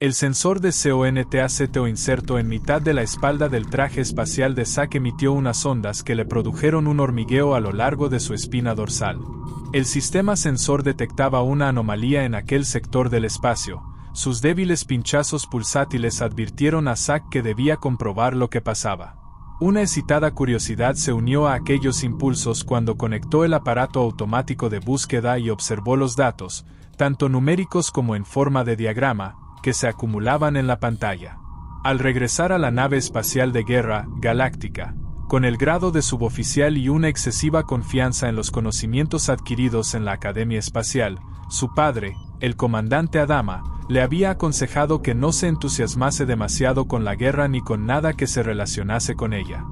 El sensor de CONTACTO inserto en mitad de la espalda del traje espacial de Zack emitió unas ondas que le produjeron un hormigueo a lo largo de su espina dorsal. El sistema sensor detectaba una anomalía en aquel sector del espacio. Sus débiles pinchazos pulsátiles advirtieron a Zack que debía comprobar lo que pasaba. Una excitada curiosidad se unió a aquellos impulsos cuando conectó el aparato automático de búsqueda y observó los datos, tanto numéricos como en forma de diagrama, que se acumulaban en la pantalla. Al regresar a la nave espacial de guerra, Galáctica, con el grado de suboficial y una excesiva confianza en los conocimientos adquiridos en la Academia Espacial, su padre, el comandante Adama, le había aconsejado que no se entusiasmase demasiado con la guerra ni con nada que se relacionase con ella.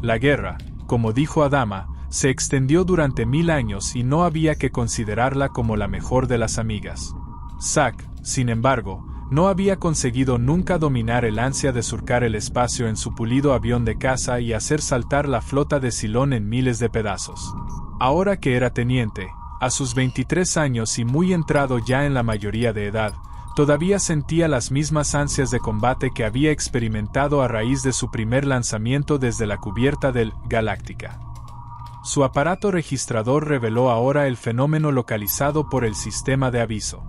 La guerra, como dijo Adama, se extendió durante 1000 años y no había que considerarla como la mejor de las amigas. Zack, sin embargo, no había conseguido nunca dominar el ansia de surcar el espacio en su pulido avión de caza y hacer saltar la flota de Cylon en miles de pedazos. Ahora que era teniente, a sus 23 años y muy entrado ya en la mayoría de edad, todavía sentía las mismas ansias de combate que había experimentado a raíz de su primer lanzamiento desde la cubierta del Galáctica. Su aparato registrador reveló ahora el fenómeno localizado por el sistema de aviso.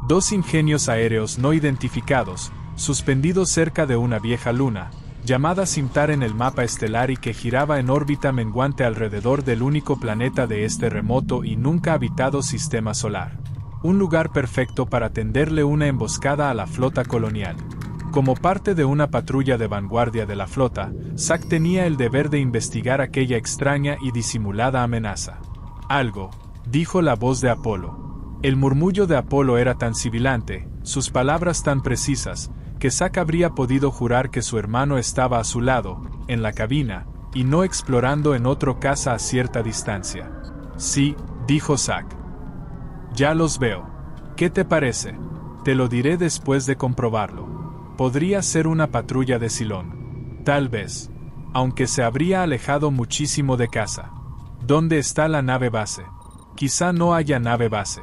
2 ingenios aéreos no identificados, suspendidos cerca de una vieja luna, llamada Simtar en el mapa estelar y que giraba en órbita menguante alrededor del único planeta de este remoto y nunca habitado sistema solar. Un lugar perfecto para tenderle una emboscada a la flota colonial. Como parte de una patrulla de vanguardia de la flota, Zack tenía el deber de investigar aquella extraña y disimulada amenaza. Algo, dijo la voz de Apolo. El murmullo de Apolo era tan sibilante, sus palabras tan precisas, que Zack habría podido jurar que su hermano estaba a su lado, en la cabina, y no explorando en otro caza a cierta distancia. Sí, dijo Zack. Ya los veo. ¿Qué te parece? Te lo diré después de comprobarlo. Podría ser una patrulla de Cylon. Tal vez. Aunque se habría alejado muchísimo de casa. ¿Dónde está la nave base? Quizá no haya nave base.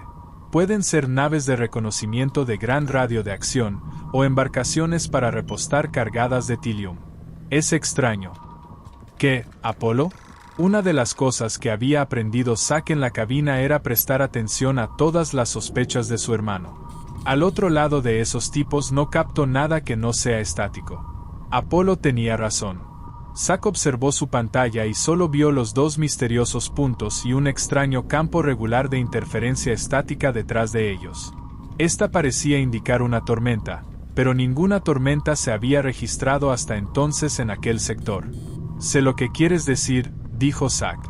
Pueden ser naves de reconocimiento de gran radio de acción, o embarcaciones para repostar cargadas de tilium. Es extraño. ¿Qué, Apolo? Una de las cosas que había aprendido Zack en la cabina era prestar atención a todas las sospechas de su hermano. Al otro lado de esos tipos no capto nada que no sea estático. Apolo tenía razón. Zack observó su pantalla y solo vio los 2 misteriosos puntos y un extraño campo regular de interferencia estática detrás de ellos. Esta parecía indicar una tormenta, pero ninguna tormenta se había registrado hasta entonces en aquel sector. Sé lo que quieres decir, dijo Zack.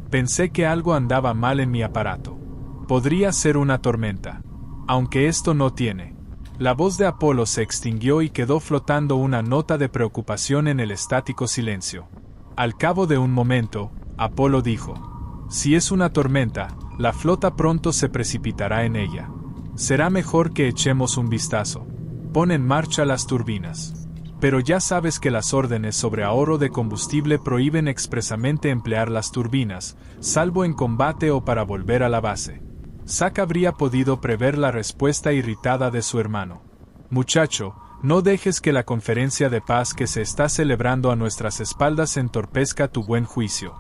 Pensé que algo andaba mal en mi aparato. Podría ser una tormenta. Aunque esto no tiene. La voz de Apolo se extinguió y quedó flotando una nota de preocupación en el estático silencio. Al cabo de un momento, Apolo dijo: si es una tormenta, la flota pronto se precipitará en ella. Será mejor que echemos un vistazo. Pon en marcha las turbinas. Pero ya sabes que las órdenes sobre ahorro de combustible prohíben expresamente emplear las turbinas, salvo en combate o para volver a la base. Zack habría podido prever la respuesta irritada de su hermano. Muchacho, no dejes que la conferencia de paz que se está celebrando a nuestras espaldas entorpezca tu buen juicio.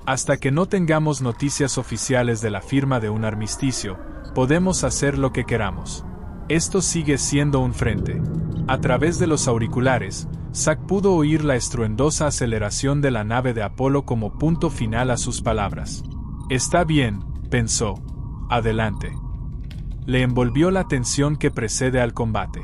Hasta que no tengamos noticias oficiales de la firma de un armisticio, podemos hacer lo que queramos. Esto sigue siendo un frente. A través de los auriculares, Zack pudo oír la estruendosa aceleración de la nave de Apolo como punto final a sus palabras. Está bien, pensó. Adelante. Le envolvió la tensión que precede al combate.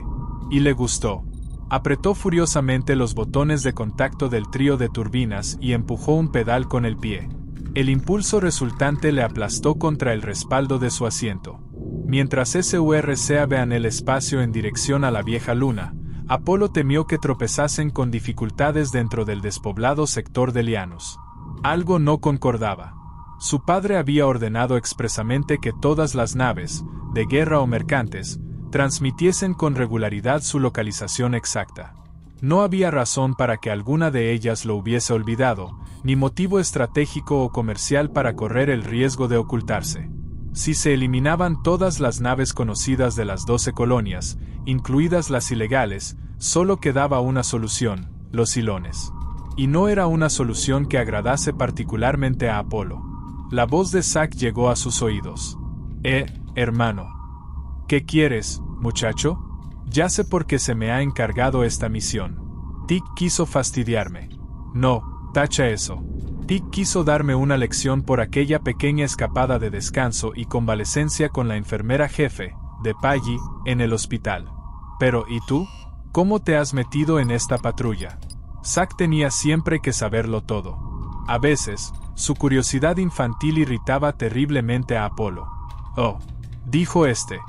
Y le gustó. Apretó furiosamente los botones de contacto del trío de turbinas y empujó un pedal con el pie. El impulso resultante le aplastó contra el respaldo de su asiento. Mientras SURCAvean el espacio en dirección a la vieja luna, Apolo temió que tropezasen con dificultades dentro del despoblado sector de Lianos. Algo no concordaba. Su padre había ordenado expresamente que todas las naves, de guerra o mercantes, transmitiesen con regularidad su localización exacta. No había razón para que alguna de ellas lo hubiese olvidado, ni motivo estratégico o comercial para correr el riesgo de ocultarse. Si se eliminaban todas las naves conocidas de las 12 colonias, incluidas las ilegales, solo quedaba una solución, los Silones. Y no era una solución que agradase particularmente a Apolo. La voz de Zack llegó a sus oídos. Hermano. ¿Qué quieres, muchacho? Ya sé por qué se me ha encargado esta misión. Tic quiso fastidiarme. No, tacha eso. Tic quiso darme una lección por aquella pequeña escapada de descanso y convalecencia con la enfermera jefe, de Paggi, en el hospital. Pero, ¿y tú? ¿Cómo te has metido en esta patrulla? Zack tenía siempre que saberlo todo. A veces, su curiosidad infantil irritaba terriblemente a Apolo. Oh, dijo este.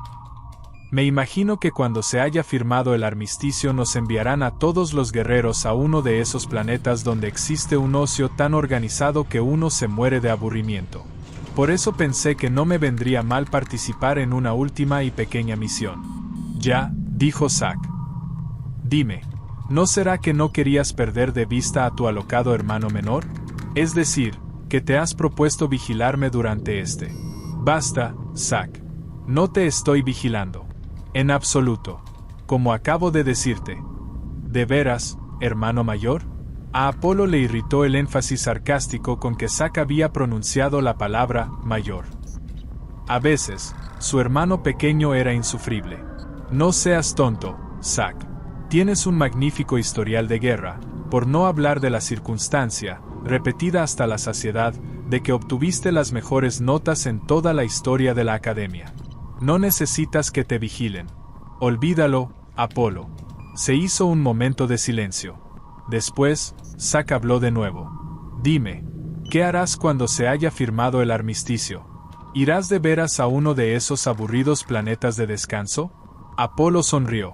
Me imagino que cuando se haya firmado el armisticio nos enviarán a todos los guerreros a uno de esos planetas donde existe un ocio tan organizado que uno se muere de aburrimiento. Por eso pensé que no me vendría mal participar en una última y pequeña misión. Ya, dijo Zack. Dime, ¿no será que no querías perder de vista a tu alocado hermano menor? Es decir, que te has propuesto vigilarme durante este. Basta, Zack. No te estoy vigilando. En absoluto. Como acabo de decirte. ¿De veras, hermano mayor? A Apolo le irritó el énfasis sarcástico con que Zack había pronunciado la palabra mayor. A veces, su hermano pequeño era insufrible. No seas tonto, Zack. Tienes un magnífico historial de guerra, por no hablar de la circunstancia, repetida hasta la saciedad, de que obtuviste las mejores notas en toda la historia de la academia. No necesitas que te vigilen. Olvídalo, Apolo. Se hizo un momento de silencio. Después, Zack habló de nuevo. Dime, ¿qué harás cuando se haya firmado el armisticio? ¿Irás de veras a uno de esos aburridos planetas de descanso? Apolo sonrió.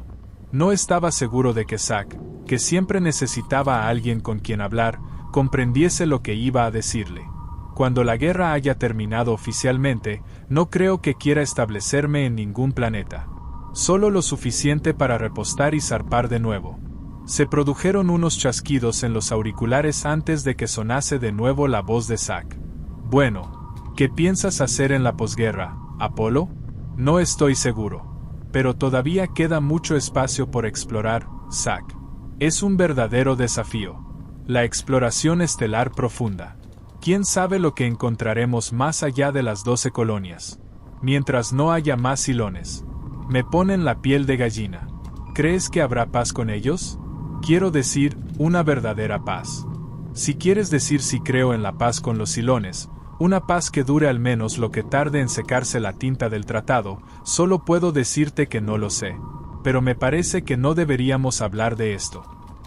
No estaba seguro de que Zack, que siempre necesitaba a alguien con quien hablar, comprendiese lo que iba a decirle. Cuando la guerra haya terminado oficialmente, no creo que quiera establecerme en ningún planeta. Solo lo suficiente para repostar y zarpar de nuevo. Se produjeron unos chasquidos en los auriculares antes de que sonase de nuevo la voz de Zack. Bueno, ¿qué piensas hacer en la posguerra, Apolo? No estoy seguro. Pero todavía queda mucho espacio por explorar, Zack. Es un verdadero desafío. La exploración estelar profunda. ¿Quién sabe lo que encontraremos más allá de las 12 colonias? Mientras no haya más Silones. Me ponen la piel de gallina. ¿Crees que habrá paz con ellos? Quiero decir, una verdadera paz. Si quieres decir si creo en la paz con los Silones, una paz que dure al menos lo que tarde en secarse la tinta del tratado, solo puedo decirte que no lo sé. Pero me parece que no deberíamos hablar de esto.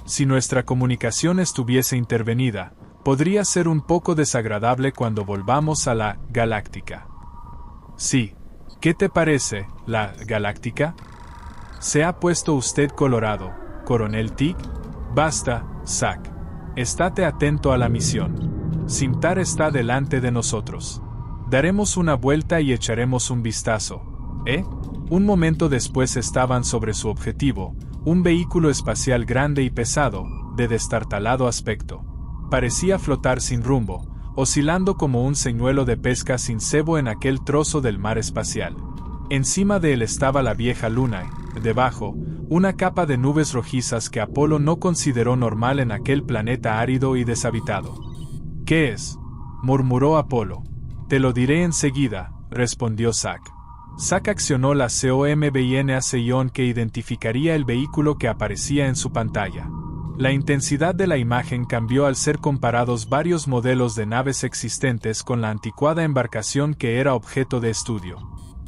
Si nuestra comunicación estuviese intervenida, podría ser un poco desagradable cuando volvamos a la Galáctica. Sí. ¿Qué te parece, la Galáctica? ¿Se ha puesto usted colorado, Coronel Tic? Basta, Zack. Estate atento a la misión. Simtar está delante de nosotros. Daremos una vuelta y echaremos un vistazo. Un momento después estaban sobre su objetivo, un vehículo espacial grande y pesado, de destartalado aspecto. Parecía flotar sin rumbo, oscilando como un señuelo de pesca sin cebo en aquel trozo del mar espacial. Encima de él estaba la vieja luna, y, debajo, una capa de nubes rojizas que Apolo no consideró normal en aquel planeta árido y deshabitado. ¿Qué es?, murmuró Apolo. Te lo diré enseguida, respondió Zack. Zack accionó la COMBINACION que identificaría el vehículo que aparecía en su pantalla. La intensidad de la imagen cambió al ser comparados varios modelos de naves existentes con la anticuada embarcación que era objeto de estudio.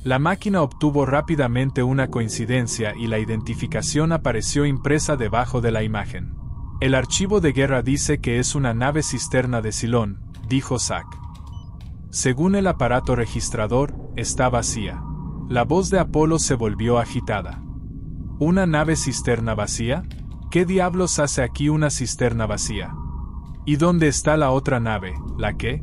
La máquina obtuvo rápidamente una coincidencia y la identificación apareció impresa debajo de la imagen. El archivo de guerra dice que es una nave cisterna de Silón, dijo Zack. Según el aparato registrador, está vacía. La voz de Apolo se volvió agitada. ¿Una nave cisterna vacía? ¿Qué diablos hace aquí una cisterna vacía? ¿Y dónde está la otra nave, la qué?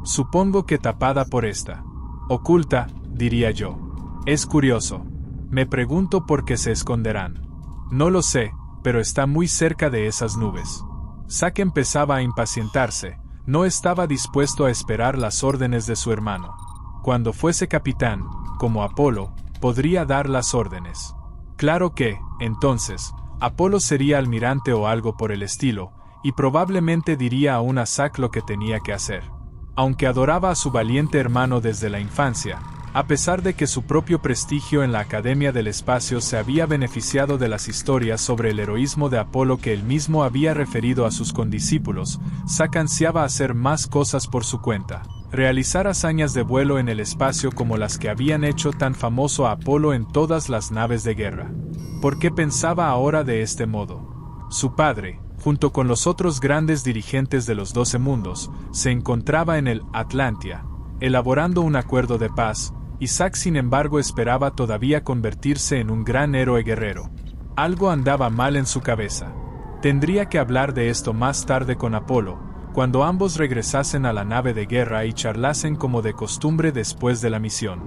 Supongo que tapada por esta. Oculta, diría yo. Es curioso. Me pregunto por qué se esconderán. No lo sé, pero está muy cerca de esas nubes. Zack empezaba a impacientarse, no estaba dispuesto a esperar las órdenes de su hermano. cuando fuese capitán, como Apolo, podría dar las órdenes. Claro que, entonces, Apolo sería almirante o algo por el estilo, y probablemente diría a un Zack lo que tenía que hacer. Aunque adoraba a su valiente hermano desde la infancia, a pesar de que su propio prestigio en la Academia del Espacio se había beneficiado de las historias sobre el heroísmo de Apolo que él mismo había referido a sus condiscípulos, Zack ansiaba hacer más cosas por su cuenta, realizar hazañas de vuelo en el espacio como las que habían hecho tan famoso a Apolo en todas las naves de guerra. ¿Por qué pensaba ahora de este modo? Su padre, junto con los otros grandes dirigentes de los 12 mundos, se encontraba en el Atlantia, elaborando un acuerdo de paz. Zack sin embargo esperaba todavía convertirse en un gran héroe guerrero. Algo andaba mal en su cabeza. Tendría que hablar de esto más tarde con Apolo, cuando ambos regresasen a la nave de guerra y charlasen como de costumbre después de la misión.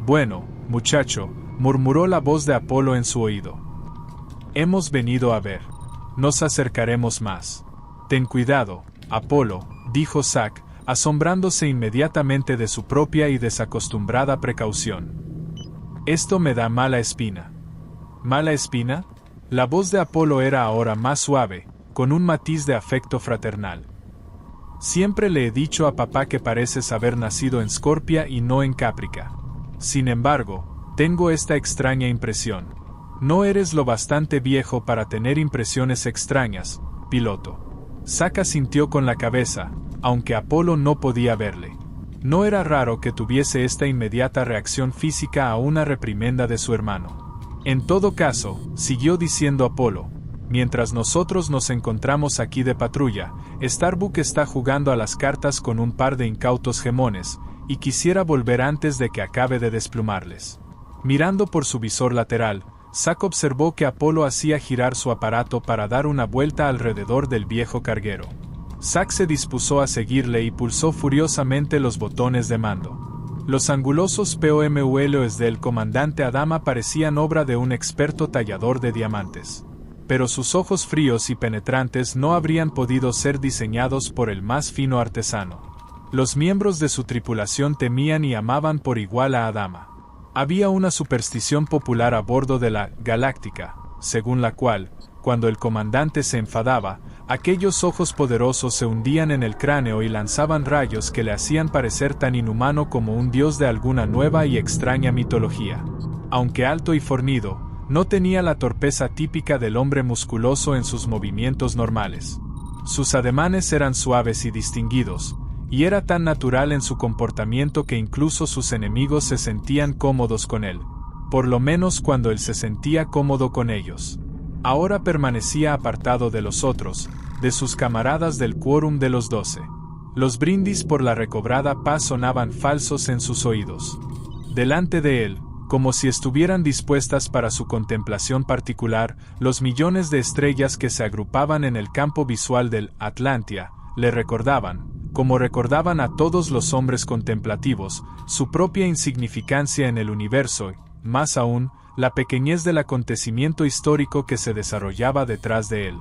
«Bueno, muchacho», murmuró la voz de Apolo en su oído. «Hemos venido a ver. Nos acercaremos más». «Ten cuidado, Apolo», dijo Zack, asombrándose inmediatamente de su propia y desacostumbrada precaución. «Esto me da mala espina». ¿Mala espina? La voz de Apolo era ahora más suave, con un matiz de afecto fraternal. «Siempre le he dicho a papá que pareces haber nacido en Scorpia y no en Caprica. Sin embargo, tengo esta extraña impresión. No eres lo bastante viejo para tener impresiones extrañas, piloto». Zack asintió con la cabeza, aunque Apolo no podía verle. No era raro que tuviese esta inmediata reacción física a una reprimenda de su hermano. «En todo caso», siguió diciendo Apolo, «mientras nosotros nos encontramos aquí de patrulla, Starbuck está jugando a las cartas con un par de incautos gemones, y quisiera volver antes de que acabe de desplumarles». Mirando por su visor lateral, Zack observó que Apolo hacía girar su aparato para dar una vuelta alrededor del viejo carguero. Zack se dispuso a seguirle y pulsó furiosamente los botones de mando. Los angulosos POMULs del comandante Adama parecían obra de un experto tallador de diamantes. Pero sus ojos fríos y penetrantes no habrían podido ser diseñados por el más fino artesano. Los miembros de su tripulación temían y amaban por igual a Adama. Había una superstición popular a bordo de la Galáctica, según la cual, cuando el comandante se enfadaba, aquellos ojos poderosos se hundían en el cráneo y lanzaban rayos que le hacían parecer tan inhumano como un dios de alguna nueva y extraña mitología. Aunque alto y fornido, no tenía la torpeza típica del hombre musculoso en sus movimientos normales. Sus ademanes eran suaves y distinguidos, y era tan natural en su comportamiento que incluso sus enemigos se sentían cómodos con él, por lo menos cuando él se sentía cómodo con ellos. Ahora permanecía apartado de los otros, de sus camaradas del quórum de los 12. Los brindis por la recobrada paz sonaban falsos en sus oídos. Delante de él, como si estuvieran dispuestas para su contemplación particular, los millones de estrellas que se agrupaban en el campo visual del Atlantia, le recordaban, como recordaban a todos los hombres contemplativos, su propia insignificancia en el universo, y, más aún, la pequeñez del acontecimiento histórico que se desarrollaba detrás de él.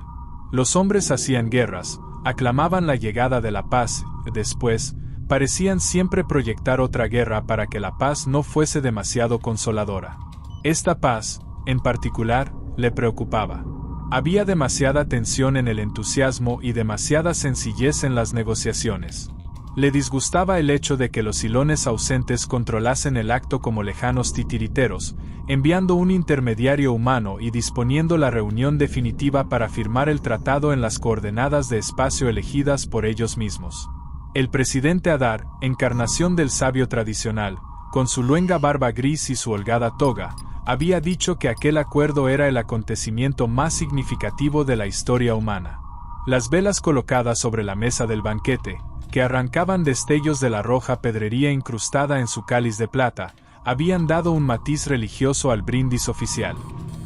Los hombres hacían guerras, aclamaban la llegada de la paz, después, parecían siempre proyectar otra guerra para que la paz no fuese demasiado consoladora. Esta paz, en particular, le preocupaba. Había demasiada tensión en el entusiasmo y demasiada sencillez en las negociaciones. Le disgustaba el hecho de que los silones ausentes controlasen el acto como lejanos titiriteros, enviando un intermediario humano y disponiendo la reunión definitiva para firmar el tratado en las coordenadas de espacio elegidas por ellos mismos. El presidente Adar, encarnación del sabio tradicional, con su luenga barba gris y su holgada toga, había dicho que aquel acuerdo era el acontecimiento más significativo de la historia humana. Las velas colocadas sobre la mesa del banquete, que arrancaban destellos de la roja pedrería incrustada en su cáliz de plata, habían dado un matiz religioso al brindis oficial.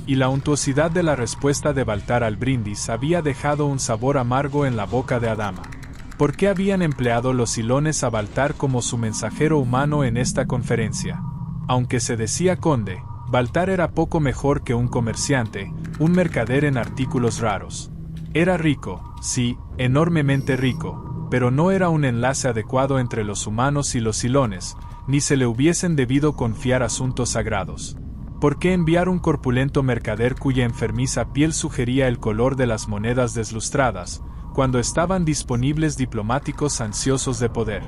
Y la untuosidad de la respuesta de Baltar al brindis había dejado un sabor amargo en la boca de Adama. ¿Por qué habían empleado los silones a Baltar como su mensajero humano en esta conferencia? Aunque se decía conde, Baltar era poco mejor que un comerciante, un mercader en artículos raros. Era rico, sí, enormemente rico, pero no era un enlace adecuado entre los humanos y los silones, ni se le hubiesen debido confiar asuntos sagrados. ¿Por qué enviar un corpulento mercader cuya enfermiza piel sugería el color de las monedas deslustradas, cuando estaban disponibles diplomáticos ansiosos de poder?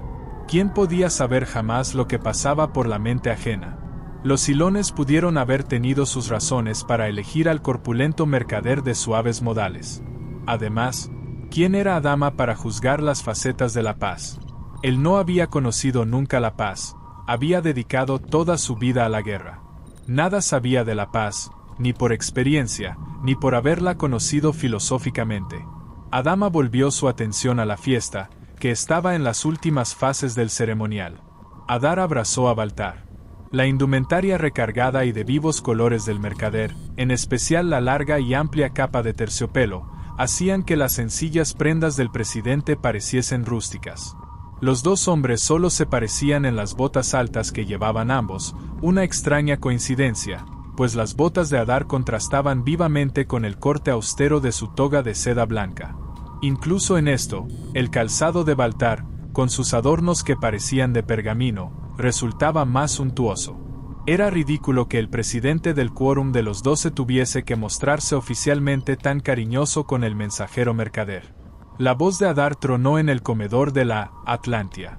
¿Quién podía saber jamás lo que pasaba por la mente ajena? Los silones pudieron haber tenido sus razones para elegir al corpulento mercader de suaves modales. Además, ¿quién era Adama para juzgar las facetas de la paz? Él no había conocido nunca la paz, había dedicado toda su vida a la guerra. Nada sabía de la paz, ni por experiencia, ni por haberla conocido filosóficamente. Adama volvió su atención a la fiesta, que estaba en las últimas fases del ceremonial. Adar abrazó a Baltar. La indumentaria recargada y de vivos colores del mercader, en especial la larga y amplia capa de terciopelo, hacían que las sencillas prendas del presidente pareciesen rústicas. Los dos hombres solo se parecían en las botas altas que llevaban ambos, una extraña coincidencia, pues las botas de Adar contrastaban vivamente con el corte austero de su toga de seda blanca. Incluso en esto, el calzado de Baltar, con sus adornos que parecían de pergamino, resultaba más suntuoso. Era ridículo que el presidente del quórum de los 12 tuviese que mostrarse oficialmente tan cariñoso con el mensajero mercader. La voz de Adar tronó en el comedor de la Atlantia.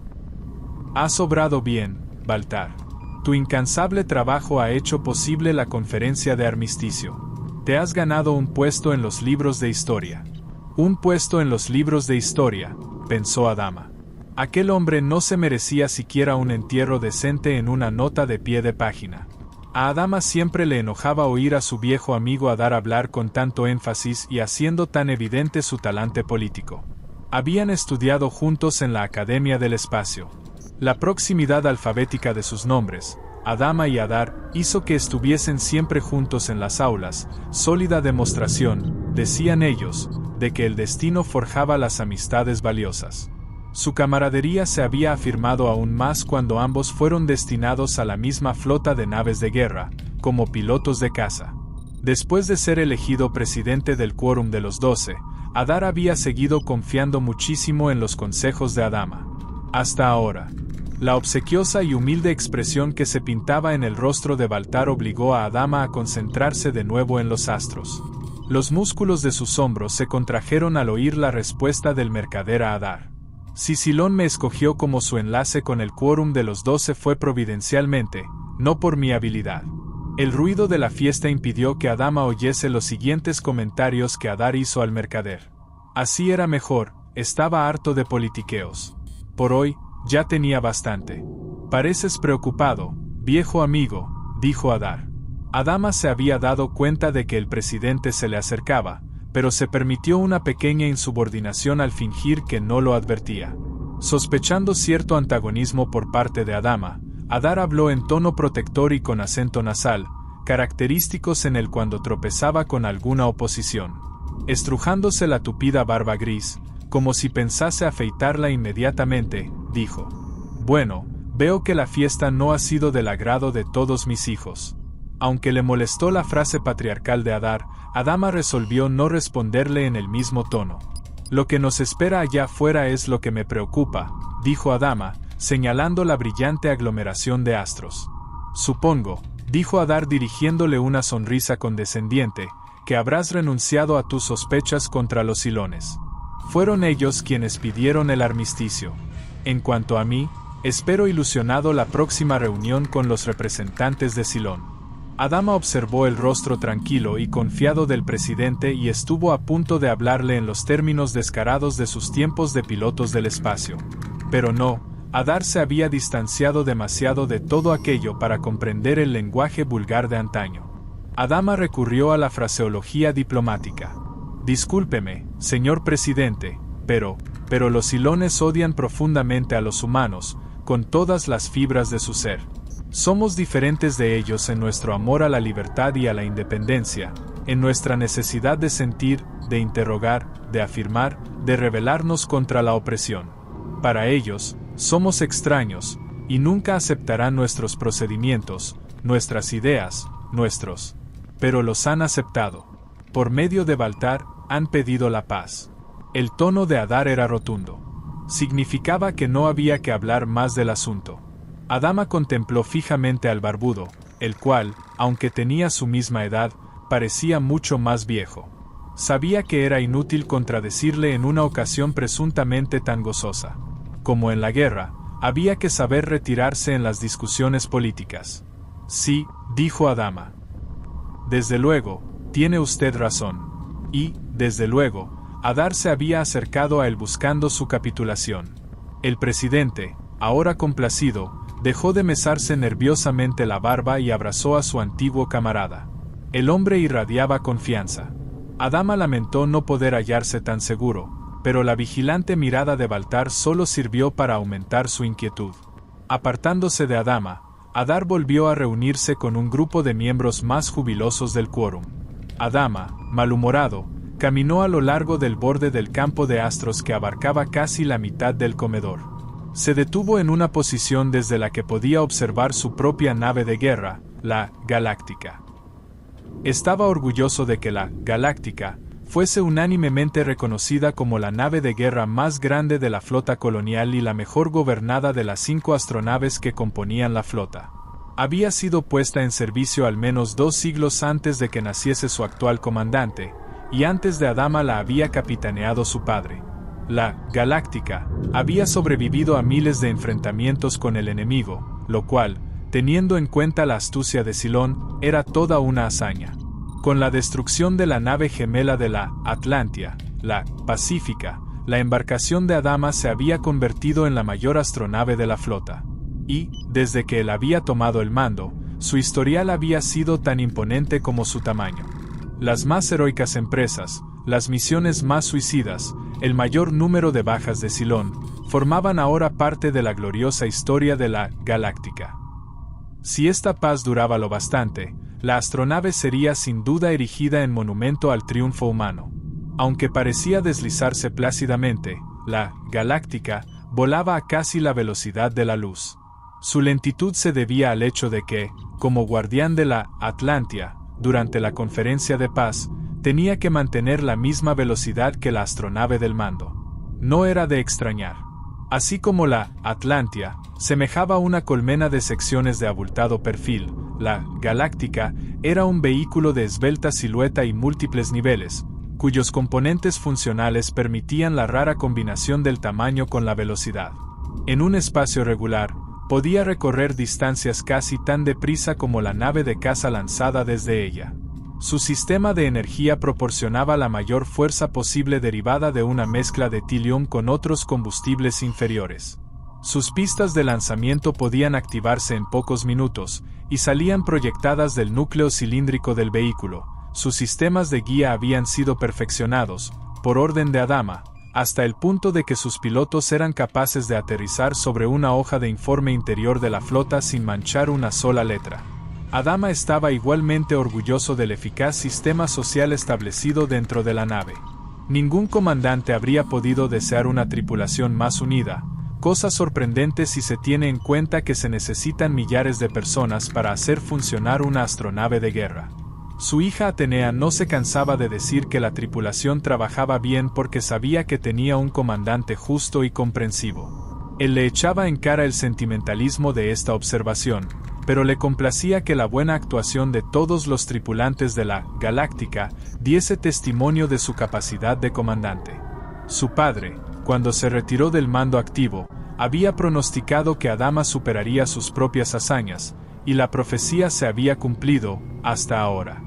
Has obrado bien, Baltar. Tu incansable trabajo ha hecho posible la conferencia de armisticio. Te has ganado un puesto en los libros de historia. Un puesto en los libros de historia, pensó Adama. Aquel hombre no se merecía siquiera un entierro decente en una nota de pie de página. A Adama siempre le enojaba oír a su viejo amigo Adar hablar con tanto énfasis y haciendo tan evidente su talante político. Habían estudiado juntos en la Academia del Espacio. La proximidad alfabética de sus nombres, Adama y Adar, hizo que estuviesen siempre juntos en las aulas, sólida demostración, decían ellos, de que el destino forjaba las amistades valiosas. Su camaradería se había afirmado aún más cuando ambos fueron destinados a la misma flota de naves de guerra, como pilotos de caza. Después de ser elegido presidente del quórum de los 12, Adar había seguido confiando muchísimo en los consejos de Adama. Hasta ahora. La obsequiosa y humilde expresión que se pintaba en el rostro de Baltar obligó a Adama a concentrarse de nuevo en los astros. Los músculos de sus hombros se contrajeron al oír la respuesta del mercader a Adar. Si Silón me escogió como su enlace con el quórum de los 12 fue providencialmente, no por mi habilidad. El ruido de la fiesta impidió que Adama oyese los siguientes comentarios que Adar hizo al mercader. Así era mejor, estaba harto de politiqueos. Por hoy, ya tenía bastante. Pareces preocupado, viejo amigo, dijo Adar. Adama se había dado cuenta de que el presidente se le acercaba, pero se permitió una pequeña insubordinación al fingir que no lo advertía. Sospechando cierto antagonismo por parte de Adama, Adar habló en tono protector y con acento nasal, característicos en él cuando tropezaba con alguna oposición. Estrujándose la tupida barba gris, como si pensase afeitarla inmediatamente, dijo: «Bueno, veo que la fiesta no ha sido del agrado de todos mis hijos». Aunque le molestó la frase patriarcal de Adar, Adama resolvió no responderle en el mismo tono. «Lo que nos espera allá afuera es lo que me preocupa», dijo Adama, señalando la brillante aglomeración de astros. «Supongo», dijo Adar dirigiéndole una sonrisa condescendiente, «que habrás renunciado a tus sospechas contra los silones. Fueron ellos quienes pidieron el armisticio. En cuanto a mí, espero ilusionado la próxima reunión con los representantes de Silón». Adama observó el rostro tranquilo y confiado del presidente y estuvo a punto de hablarle en los términos descarados de sus tiempos de pilotos del espacio. Pero no, Adar se había distanciado demasiado de todo aquello para comprender el lenguaje vulgar de antaño. Adama recurrió a la fraseología diplomática. «Discúlpeme, señor presidente, pero los silones odian profundamente a los humanos, con todas las fibras de su ser. Somos diferentes de ellos en nuestro amor a la libertad y a la independencia, en nuestra necesidad de sentir, de interrogar, de afirmar, de rebelarnos contra la opresión. Para ellos, somos extraños, y nunca aceptarán nuestros procedimientos, nuestras ideas, nuestros. Pero los han aceptado. Por medio de Baltar, han pedido la paz». El tono de Adar era rotundo. Significaba que no había que hablar más del asunto. Adama contempló fijamente al barbudo, el cual, aunque tenía su misma edad, parecía mucho más viejo. Sabía que era inútil contradecirle en una ocasión presuntamente tan gozosa. Como en la guerra, había que saber retirarse en las discusiones políticas. Sí, dijo Adama. Desde luego, tiene usted razón. Y, desde luego, Adar se había acercado a él buscando su capitulación. El presidente, ahora complacido, dejó de mesarse nerviosamente la barba y abrazó a su antiguo camarada. El hombre irradiaba confianza. Adama lamentó no poder hallarse tan seguro, pero la vigilante mirada de Baltar solo sirvió para aumentar su inquietud. Apartándose de Adama, Adar volvió a reunirse con un grupo de miembros más jubilosos del quórum. Adama, malhumorado, caminó a lo largo del borde del campo de astros que abarcaba casi la mitad del comedor. Se detuvo en una posición desde la que podía observar su propia nave de guerra, la Galáctica. Estaba orgulloso de que la Galáctica fuese unánimemente reconocida como la nave de guerra más grande de la flota colonial y la mejor gobernada de las 5 astronaves que componían la flota. Había sido puesta en servicio al menos 2 siglos antes de que naciese su actual comandante, y antes de Adama la había capitaneado su padre. La Galáctica había sobrevivido a miles de enfrentamientos con el enemigo, lo cual, teniendo en cuenta la astucia de Silón, era toda una hazaña. Con la destrucción de la nave gemela de la Atlantia, la Pacífica, la embarcación de Adama se había convertido en la mayor astronave de la flota. Y, desde que él había tomado el mando, su historial había sido tan imponente como su tamaño. Las más heroicas empresas, las misiones más suicidas, el mayor número de bajas de Silón, formaban ahora parte de la gloriosa historia de la Galáctica. Si esta paz duraba lo bastante, la astronave sería sin duda erigida en monumento al triunfo humano. Aunque parecía deslizarse plácidamente, la Galáctica volaba a casi la velocidad de la luz. Su lentitud se debía al hecho de que, como guardián de la Atlantia, durante la conferencia de paz, tenía que mantener la misma velocidad que la astronave del mando. No era de extrañar. Así como la Atlantia semejaba una colmena de secciones de abultado perfil, la Galáctica era un vehículo de esbelta silueta y múltiples niveles, cuyos componentes funcionales permitían la rara combinación del tamaño con la velocidad. En un espacio regular, podía recorrer distancias casi tan deprisa como la nave de caza lanzada desde ella. Su sistema de energía proporcionaba la mayor fuerza posible derivada de una mezcla de tilium con otros combustibles inferiores. Sus pistas de lanzamiento podían activarse en pocos minutos, y salían proyectadas del núcleo cilíndrico del vehículo. Sus sistemas de guía habían sido perfeccionados, por orden de Adama, hasta el punto de que sus pilotos eran capaces de aterrizar sobre una hoja de informe interior de la flota sin manchar una sola letra. Adama estaba igualmente orgulloso del eficaz sistema social establecido dentro de la nave. Ningún comandante habría podido desear una tripulación más unida, cosa sorprendente si se tiene en cuenta que se necesitan millares de personas para hacer funcionar una astronave de guerra. Su hija Atenea no se cansaba de decir que la tripulación trabajaba bien porque sabía que tenía un comandante justo y comprensivo. Él le echaba en cara el sentimentalismo de esta observación, pero le complacía que la buena actuación de todos los tripulantes de la Galáctica diese testimonio de su capacidad de comandante. Su padre, cuando se retiró del mando activo, había pronosticado que Adama superaría sus propias hazañas, y la profecía se había cumplido, hasta ahora.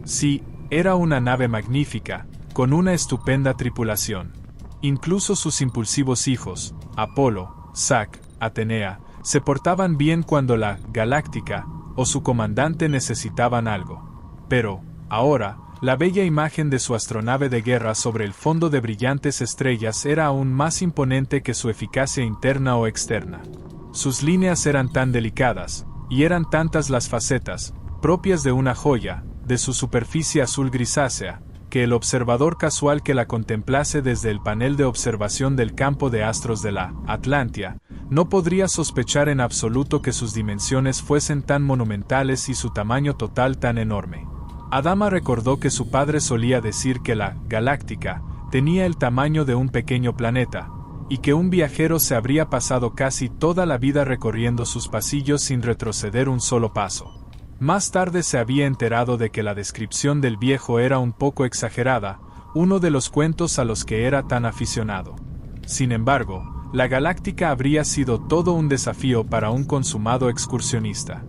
Sí, era una nave magnífica, con una estupenda tripulación. Incluso sus impulsivos hijos, Apolo, Zac, Atenea, se portaban bien cuando la Galáctica o su comandante necesitaban algo. Pero, ahora, la bella imagen de su astronave de guerra sobre el fondo de brillantes estrellas era aún más imponente que su eficacia interna o externa. Sus líneas eran tan delicadas, y eran tantas las facetas, propias de una joya, de su superficie azul grisácea, que el observador casual que la contemplase desde el panel de observación del campo de astros de la Atlantia, no podría sospechar en absoluto que sus dimensiones fuesen tan monumentales y su tamaño total tan enorme. Adama recordó que su padre solía decir que la Galáctica tenía el tamaño de un pequeño planeta, y que un viajero se habría pasado casi toda la vida recorriendo sus pasillos sin retroceder un solo paso. Más tarde se había enterado de que la descripción del viejo era un poco exagerada, uno de los cuentos a los que era tan aficionado. Sin embargo, la Galáctica habría sido todo un desafío para un consumado excursionista.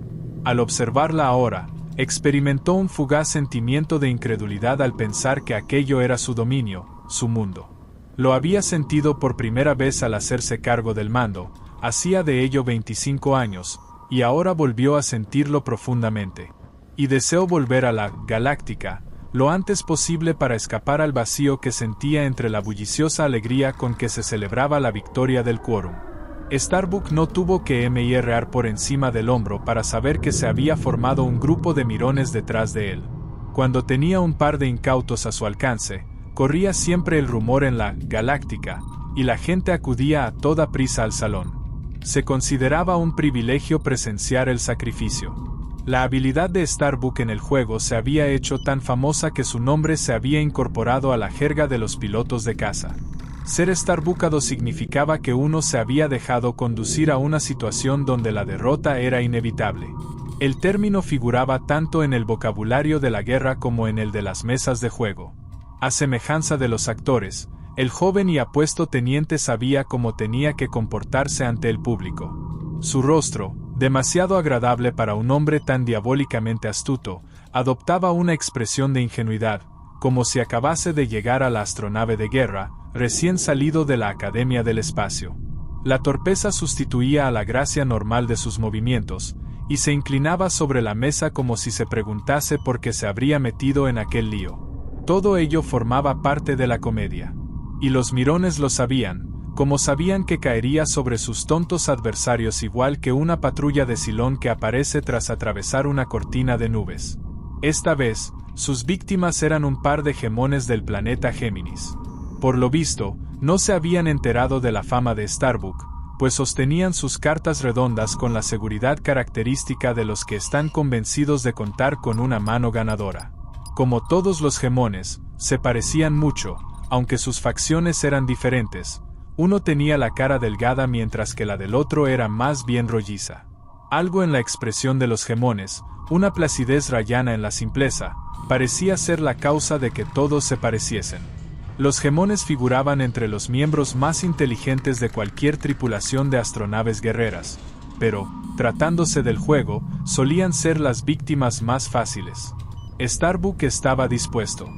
Al observarla ahora, experimentó un fugaz sentimiento de incredulidad al pensar que aquello era su dominio, su mundo. Lo había sentido por primera vez al hacerse cargo del mando, hacía de ello 25 años, y ahora volvió a sentirlo profundamente. Y deseó volver a la Galáctica lo antes posible para escapar al vacío que sentía entre la bulliciosa alegría con que se celebraba la victoria del Quórum. Starbuck no tuvo que mirar por encima del hombro para saber que se había formado un grupo de mirones detrás de él. Cuando tenía un par de incautos a su alcance, corría siempre el rumor en la Galáctica, y la gente acudía a toda prisa al salón. Se consideraba un privilegio presenciar el sacrificio. La habilidad de Starbuck en el juego se había hecho tan famosa que su nombre se había incorporado a la jerga de los pilotos de caza. Ser Starbuckado significaba que uno se había dejado conducir a una situación donde la derrota era inevitable. El término figuraba tanto en el vocabulario de la guerra como en el de las mesas de juego. A semejanza de los actores, el joven y apuesto teniente sabía cómo tenía que comportarse ante el público. Su rostro, demasiado agradable para un hombre tan diabólicamente astuto, adoptaba una expresión de ingenuidad, como si acabase de llegar a la astronave de guerra, recién salido de la Academia del Espacio. La torpeza sustituía a la gracia normal de sus movimientos, y se inclinaba sobre la mesa como si se preguntase por qué se habría metido en aquel lío. Todo ello formaba parte de la comedia. Y los mirones lo sabían, como sabían que caería sobre sus tontos adversarios igual que una patrulla de Cylon que aparece tras atravesar una cortina de nubes. Esta vez, sus víctimas eran un par de gemones del planeta Géminis. Por lo visto, no se habían enterado de la fama de Starbuck, pues sostenían sus cartas redondas con la seguridad característica de los que están convencidos de contar con una mano ganadora. Como todos los gemones, se parecían mucho, aunque sus facciones eran diferentes. Uno tenía la cara delgada mientras que la del otro era más bien rolliza. Algo en la expresión de los gemones, una placidez rayana en la simpleza, parecía ser la causa de que todos se pareciesen. Los gemones figuraban entre los miembros más inteligentes de cualquier tripulación de astronaves guerreras, pero, tratándose del juego, solían ser las víctimas más fáciles. Starbuck estaba dispuesto.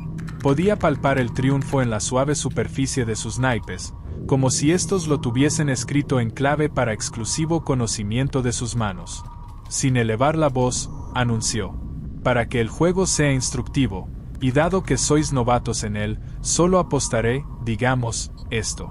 Podía palpar el triunfo en la suave superficie de sus naipes, como si estos lo tuviesen escrito en clave para exclusivo conocimiento de sus manos. Sin elevar la voz, anunció: para que el juego sea instructivo, y dado que sois novatos en él, solo apostaré, digamos, esto.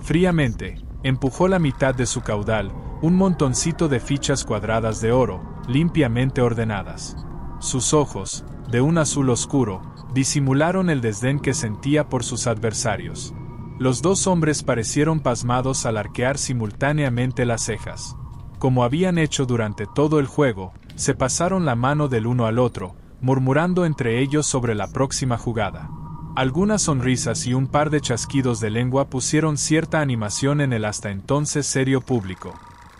Fríamente, empujó la mitad de su caudal, un montoncito de fichas cuadradas de oro, limpiamente ordenadas. Sus ojos, de un azul oscuro, disimularon el desdén que sentía por sus adversarios. Los dos hombres parecieron pasmados al arquear simultáneamente las cejas. Como habían hecho durante todo el juego, se pasaron la mano del uno al otro, murmurando entre ellos sobre la próxima jugada. Algunas sonrisas y un par de chasquidos de lengua pusieron cierta animación en el hasta entonces serio público.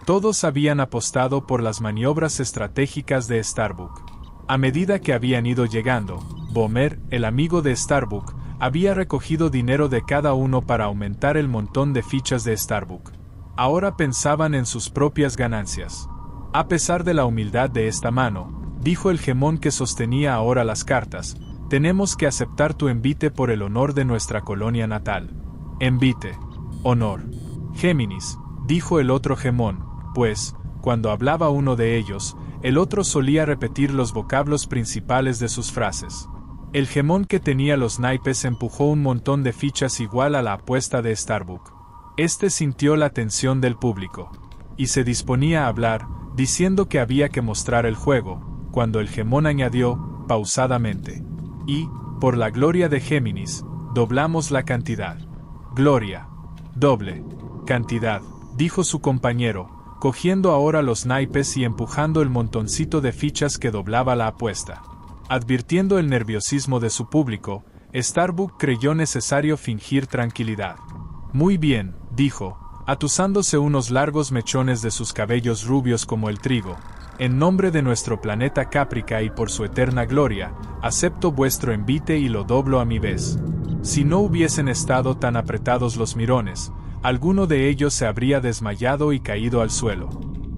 Todos habían apostado por las maniobras estratégicas de Starbuck. A medida que habían ido llegando, Bomer, el amigo de Starbuck, había recogido dinero de cada uno para aumentar el montón de fichas de Starbuck. Ahora pensaban en sus propias ganancias. A pesar de la humildad de esta mano, dijo el gemón que sostenía ahora las cartas, tenemos que aceptar tu envite por el honor de nuestra colonia natal. Envite. Honor. Géminis, dijo el otro gemón, pues, cuando hablaba uno de ellos, el otro solía repetir los vocablos principales de sus frases. El gemón que tenía los naipes empujó un montón de fichas igual a la apuesta de Starbuck. Este sintió la tensión del público, y se disponía a hablar, diciendo que había que mostrar el juego, cuando el gemón añadió, pausadamente: y, por la gloria de Géminis, doblamos la cantidad. Gloria. Doble. Cantidad, dijo su compañero, cogiendo ahora los naipes y empujando el montoncito de fichas que doblaba la apuesta. Advirtiendo el nerviosismo de su público, Starbuck creyó necesario fingir tranquilidad. Muy bien, dijo, atusándose unos largos mechones de sus cabellos rubios como el trigo. En nombre de nuestro planeta Caprica y por su eterna gloria, acepto vuestro envite y lo doblo a mi vez. Si no hubiesen estado tan apretados los mirones, alguno de ellos se habría desmayado y caído al suelo.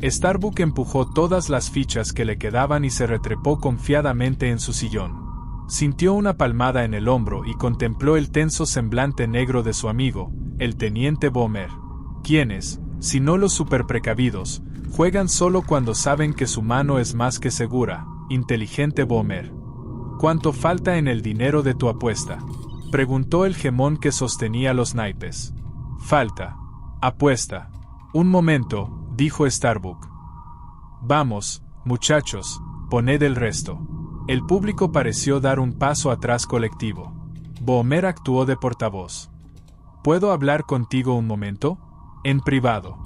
Starbuck empujó todas las fichas que le quedaban y se retrepó confiadamente en su sillón. Sintió una palmada en el hombro y contempló el tenso semblante negro de su amigo, el teniente Bomer. Quienes, si no los superprecavidos, juegan solo cuando saben que su mano es más que segura, inteligente Bomer. ¿Cuánto falta en el dinero de tu apuesta?, preguntó el gemón que sostenía los naipes. Falta. Apuesta. Un momento, dijo Starbuck. Vamos, muchachos, poned el resto. El público pareció dar un paso atrás colectivo. Bomer actuó de portavoz. ¿Puedo hablar contigo un momento? En privado.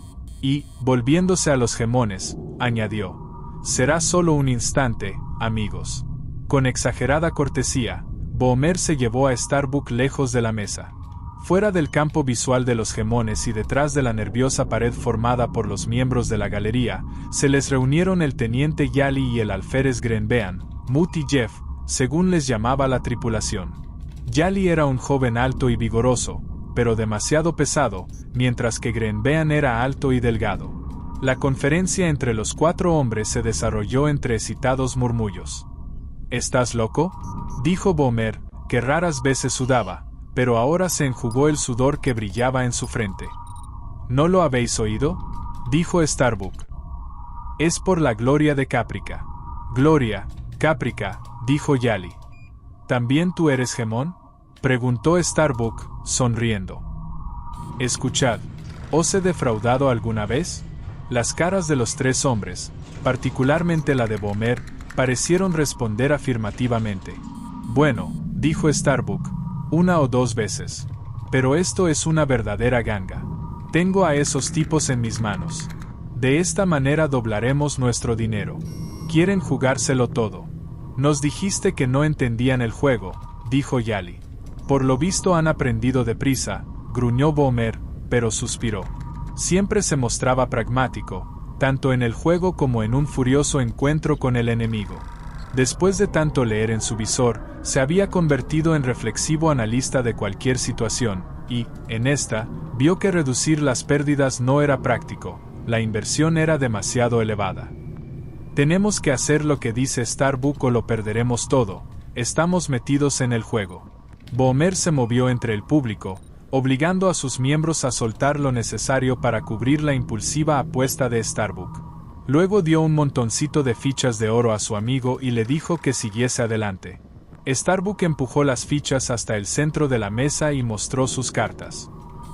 Y, volviéndose a los gemones, añadió, será solo un instante, amigos. Con exagerada cortesía, Bomer se llevó a Starbuck lejos de la mesa. Fuera del campo visual de los gemones y detrás de la nerviosa pared formada por los miembros de la galería, se les reunieron el teniente Yali y el alférez Grenbean, Mut y Jeff, según les llamaba la tripulación. Yali era un joven alto y vigoroso, pero demasiado pesado, mientras que Grenbean era alto y delgado. La conferencia entre los 4 hombres se desarrolló entre excitados murmullos. ¿Estás loco?, dijo Bomer, que raras veces sudaba, pero ahora se enjugó el sudor que brillaba en su frente. ¿No lo habéis oído?, dijo Starbuck. Es por la gloria de Caprica. Gloria, Caprica, dijo Yali. ¿También tú eres gemón?, preguntó Starbuck, sonriendo. Escuchad, ¿os he defraudado alguna vez? Las caras de los 3 hombres, particularmente la de Bomer, parecieron responder afirmativamente. Bueno, dijo Starbuck, 1 o 2 veces. Pero esto es una verdadera ganga. Tengo a esos tipos en mis manos. De esta manera doblaremos nuestro dinero. Quieren jugárselo todo. Nos dijiste que no entendían el juego, dijo Yali. Por lo visto han aprendido deprisa, gruñó Bomer, pero suspiró. Siempre se mostraba pragmático, tanto en el juego como en un furioso encuentro con el enemigo. Después de tanto leer en su visor, se había convertido en reflexivo analista de cualquier situación, y, en esta, vio que reducir las pérdidas no era práctico, la inversión era demasiado elevada. Tenemos que hacer lo que dice Starbuck o lo perderemos todo, estamos metidos en el juego. Bomer se movió entre el público, obligando a sus miembros a soltar lo necesario para cubrir la impulsiva apuesta de Starbuck. Luego dio un montoncito de fichas de oro a su amigo y le dijo que siguiese adelante. Starbuck empujó las fichas hasta el centro de la mesa y mostró sus cartas.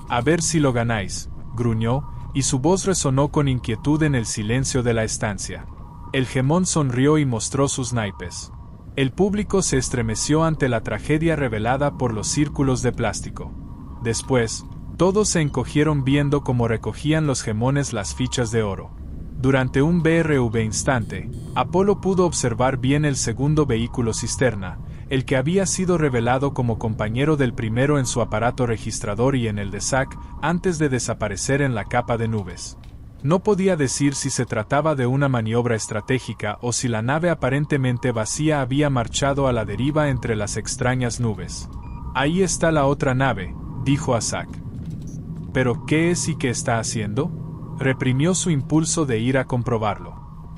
A ver si lo ganáis, gruñó, y su voz resonó con inquietud en el silencio de la estancia. El gemón sonrió y mostró sus naipes. El público se estremeció ante la tragedia revelada por los círculos de plástico. Después, todos se encogieron viendo cómo recogían los gemones las fichas de oro. Durante un brv instante, Apolo pudo observar bien el segundo vehículo cisterna, el que había sido revelado como compañero del primero en su aparato registrador y en el de Zack, antes de desaparecer en la capa de nubes. No podía decir si se trataba de una maniobra estratégica o si la nave aparentemente vacía había marchado a la deriva entre las extrañas nubes. Ahí está la otra nave, dijo a Zack. ¿Pero qué es y qué está haciendo? Reprimió su impulso de ir a comprobarlo.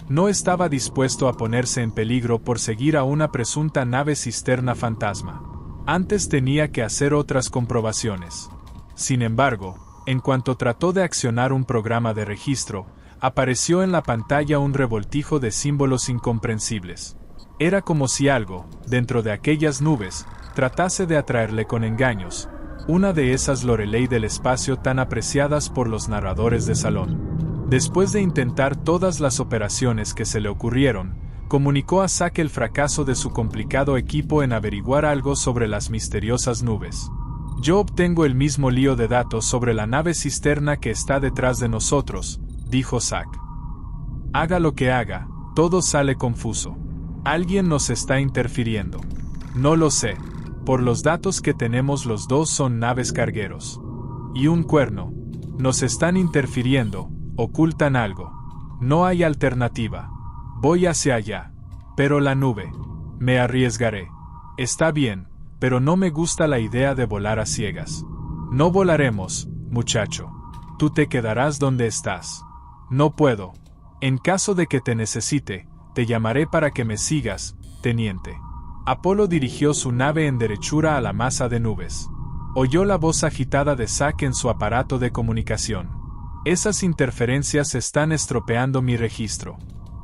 No estaba dispuesto a ponerse en peligro por seguir a una presunta nave cisterna fantasma. Antes tenía que hacer otras comprobaciones. Sin embargo, en cuanto trató de accionar un programa de registro, apareció en la pantalla un revoltijo de símbolos incomprensibles. Era como si algo, dentro de aquellas nubes, tratase de atraerle con engaños, una de esas Lorelei del espacio tan apreciadas por los narradores de salón. Después de intentar todas las operaciones que se le ocurrieron, comunicó a Zack el fracaso de su complicado equipo en averiguar algo sobre las misteriosas nubes. Yo obtengo el mismo lío de datos sobre la nave cisterna que está detrás de nosotros, dijo Zack. Haga lo que haga, todo sale confuso. Alguien nos está interfiriendo. No lo sé. Por los datos que tenemos los dos son naves cargueros. Y un cuerno. Nos están interfiriendo, ocultan algo. No hay alternativa. Voy hacia allá. Pero la nube. Me arriesgaré. Está bien, pero no me gusta la idea de volar a ciegas. No volaremos, muchacho. Tú te quedarás donde estás. No puedo. En caso de que te necesite, te llamaré para que me sigas, teniente. Apolo dirigió su nave en derechura a la masa de nubes. Oyó la voz agitada de Zack en su aparato de comunicación. Esas interferencias están estropeando mi registro.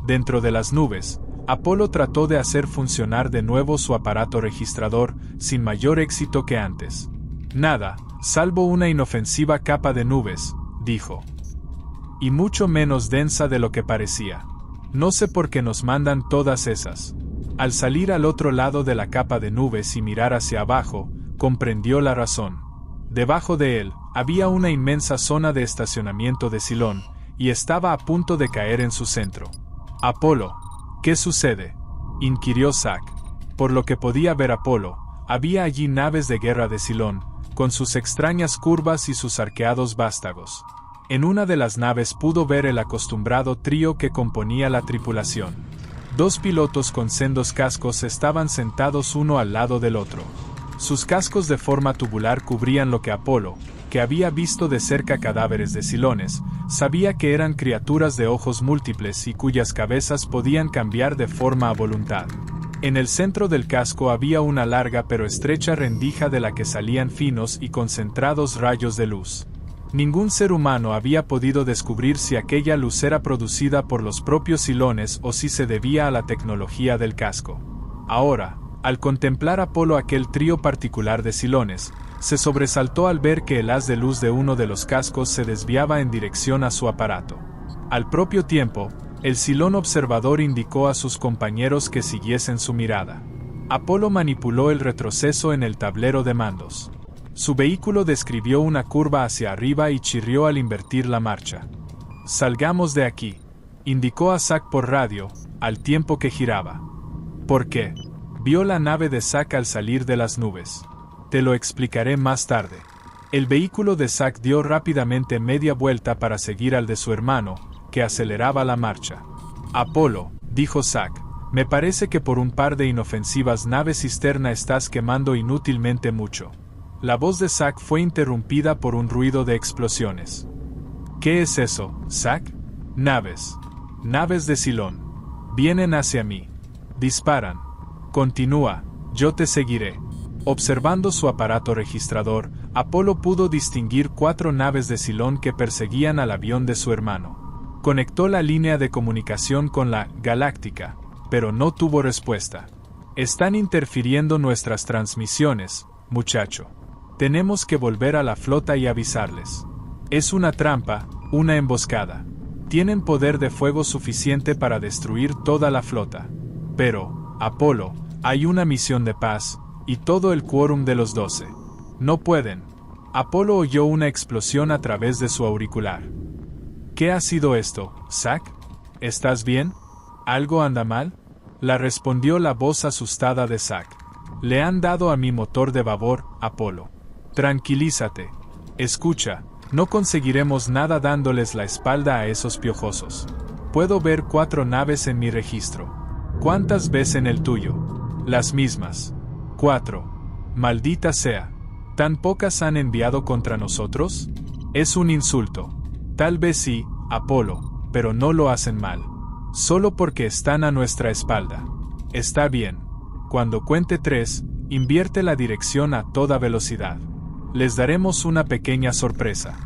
Dentro de las nubes, Apolo trató de hacer funcionar de nuevo su aparato registrador, sin mayor éxito que antes. Nada, salvo una inofensiva capa de nubes, dijo. Y mucho menos densa de lo que parecía. No sé por qué nos mandan todas esas. Al salir al otro lado de la capa de nubes y mirar hacia abajo, comprendió la razón. Debajo de él, había una inmensa zona de estacionamiento de Cylon, y estaba a punto de caer en su centro. Apolo, ¿qué sucede?, inquirió Zack. Por lo que podía ver Apolo, había allí naves de guerra de Cylon, con sus extrañas curvas y sus arqueados vástagos. En una de las naves pudo ver el acostumbrado trío que componía la tripulación. 2 pilotos con sendos cascos estaban sentados uno al lado del otro. Sus cascos de forma tubular cubrían lo que Apolo, que había visto de cerca cadáveres de Cylones, sabía que eran criaturas de ojos múltiples y cuyas cabezas podían cambiar de forma a voluntad. En el centro del casco había una larga pero estrecha rendija de la que salían finos y concentrados rayos de luz. Ningún ser humano había podido descubrir si aquella luz era producida por los propios Cylones o si se debía a la tecnología del casco. Ahora, al contemplar Apolo aquel trío particular de Cylones, se sobresaltó al ver que el haz de luz de uno de los cascos se desviaba en dirección a su aparato. Al propio tiempo, el Cylon observador indicó a sus compañeros que siguiesen su mirada. Apolo manipuló el retroceso en el tablero de mandos. Su vehículo describió una curva hacia arriba y chirrió al invertir la marcha. «Salgamos de aquí», indicó a Zack por radio, al tiempo que giraba. «¿Por qué?», vio la nave de Zack al salir de las nubes. «Te lo explicaré más tarde». El vehículo de Zack dio rápidamente media vuelta para seguir al de su hermano, que aceleraba la marcha. «Apolo», dijo Zack, «me parece que por un par de inofensivas naves cisterna estás quemando inútilmente mucho». La voz de Zack fue interrumpida por un ruido de explosiones. «¿Qué es eso, Zack?» «Naves. Naves de Cylon. Vienen hacia mí. Disparan. Continúa, yo te seguiré». Observando su aparato registrador, Apolo pudo distinguir 4 naves de Cylon que perseguían al avión de su hermano. Conectó la línea de comunicación con la Galáctica, pero no tuvo respuesta. «Están interfiriendo nuestras transmisiones, muchacho. Tenemos que volver a la flota y avisarles. Es una trampa, una emboscada. Tienen poder de fuego suficiente para destruir toda la flota. Pero, Apolo, hay una misión de paz, y todo el quórum de los 12. No pueden». Apolo oyó una explosión a través de su auricular. «¿Qué ha sido esto, Zack? ¿Estás bien? ¿Algo anda mal?», la respondió la voz asustada de Zack. «Le han dado a mi motor de babor, Apolo. Tranquilízate. Escucha, no conseguiremos nada dándoles la espalda a esos piojosos. Puedo ver 4 naves en mi registro. ¿Cuántas ves en el tuyo?». «Las mismas. 4. Maldita sea. ¿Tan pocas han enviado contra nosotros? Es un insulto». «Tal vez sí, Apolo, pero no lo hacen mal. Solo porque están a nuestra espalda. Está bien. Cuando cuente 3, invierte la dirección a toda velocidad. Les daremos una pequeña sorpresa.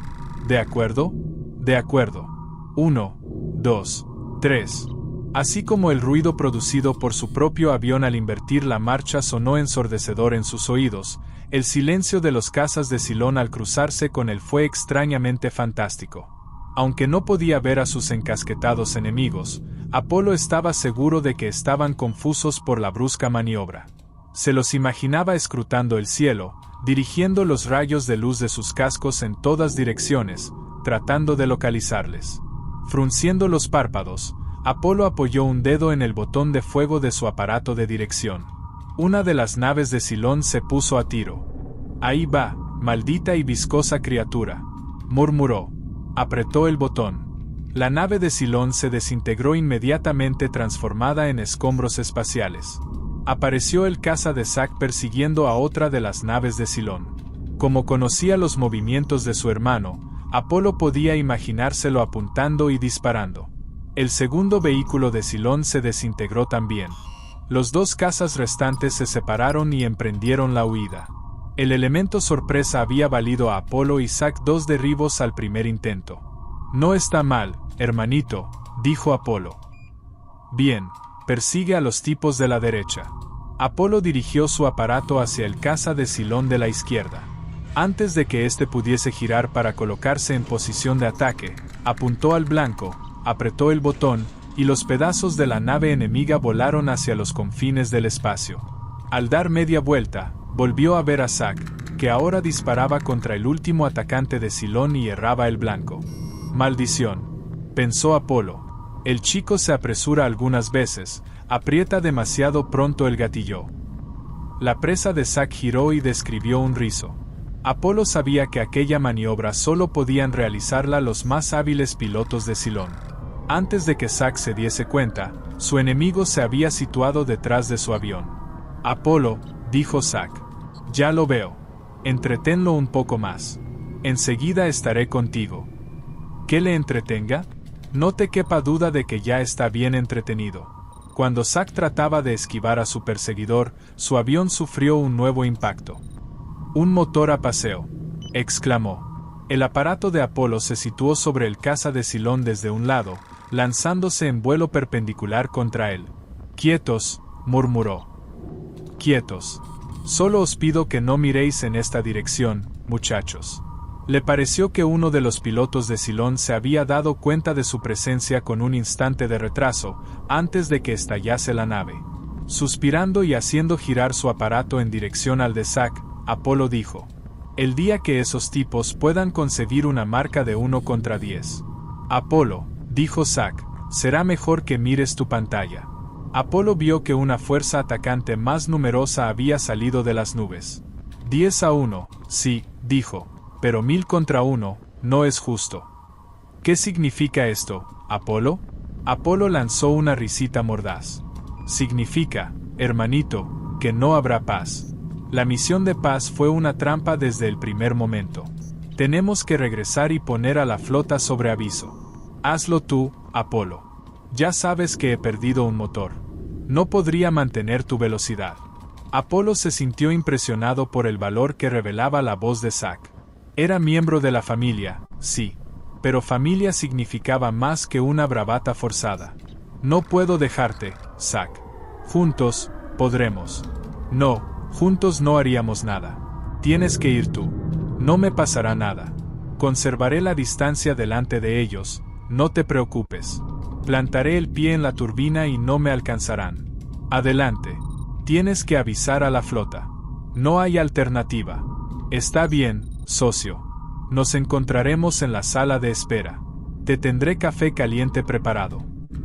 ¿De acuerdo?». «De acuerdo. 1, 2, 3. Así como el ruido producido por su propio avión al invertir la marcha sonó ensordecedor en sus oídos, el silencio de los cazas de Cylon al cruzarse con él fue extrañamente fantástico. Aunque no podía ver a sus encasquetados enemigos, Apolo estaba seguro de que estaban confusos por la brusca maniobra. Se los imaginaba escrutando el cielo, dirigiendo los rayos de luz de sus cascos en todas direcciones, tratando de localizarles. Frunciendo los párpados, Apolo apoyó un dedo en el botón de fuego de su aparato de dirección. Una de las naves de Cylon se puso a tiro. «Ahí va, maldita y viscosa criatura», murmuró, Apretó el botón. La nave de Cylon se desintegró inmediatamente, transformada en escombros espaciales. Apareció el caza de Zack persiguiendo a otra de las naves de Cylon. Como conocía los movimientos de su hermano, Apolo podía imaginárselo apuntando y disparando. El segundo vehículo de Cylon se desintegró también. Los dos cazas restantes se separaron y emprendieron la huida. El elemento sorpresa había valido a Apolo y Zack 2 derribos al primer intento. No está mal, hermanito, dijo Apolo. Bien, persigue a los tipos de la derecha. Apolo dirigió su aparato hacia el caza de Cylon de la izquierda. Antes de que éste pudiese girar para colocarse en posición de ataque, apuntó al blanco, apretó el botón, y los pedazos de la nave enemiga volaron hacia los confines del espacio. Al dar media vuelta, volvió a ver a Zack, que ahora disparaba contra el último atacante de Cylon y erraba el blanco. Maldición, pensó Apolo. El chico se apresura algunas veces, aprieta demasiado pronto el gatillo. La presa de Zack giró y describió un rizo. Apolo sabía que aquella maniobra solo podían realizarla los más hábiles pilotos de Cylon. Antes de que Zack se diese cuenta, su enemigo se había situado detrás de su avión. Apolo, dijo Zack. Ya lo veo. Entretenlo un poco más. Enseguida estaré contigo. ¿Qué le entretenga? No te quepa duda de que ya está bien entretenido. Cuando Zack trataba de esquivar a su perseguidor, su avión sufrió un nuevo impacto. Un motor a paseo, exclamó. El aparato de Apolo se situó sobre el caza de Cylon desde un lado, lanzándose en vuelo perpendicular contra él. Quietos, murmuró. Quietos. Solo os pido que no miréis en esta dirección, muchachos. Le pareció que uno de los pilotos de Cylon se había dado cuenta de su presencia con un instante de retraso, antes de que estallase la nave. Suspirando y haciendo girar su aparato en dirección al de Zack, Apolo dijo: el día que esos tipos puedan concebir una marca de 1 contra 10. Apolo, dijo Zack, será mejor que mires tu pantalla. Apolo vio que una fuerza atacante más numerosa había salido de las nubes. 10-1, sí, dijo, pero 1000 contra 1, no es justo. ¿Qué significa esto, Apolo? Apolo lanzó una risita mordaz. Significa, hermanito, que no habrá paz. La misión de paz fue una trampa desde el primer momento. Tenemos que regresar y poner a la flota sobre aviso. Hazlo tú, Apolo. Ya sabes que he perdido un motor. No podría mantener tu velocidad. Apolo se sintió impresionado por el valor que revelaba la voz de Zack. Era miembro de la familia, sí, pero familia significaba más que una bravata forzada. No puedo dejarte, Zack. Juntos, podremos. No. Juntos no haríamos nada. Tienes que ir tú. No me pasará nada. Conservaré la distancia delante de ellos, no te preocupes. Plantaré el pie en la turbina y no me alcanzarán. Adelante. Tienes que avisar a la flota. No hay alternativa. Está bien, socio. Nos encontraremos en la sala de espera. Te tendré café caliente preparado.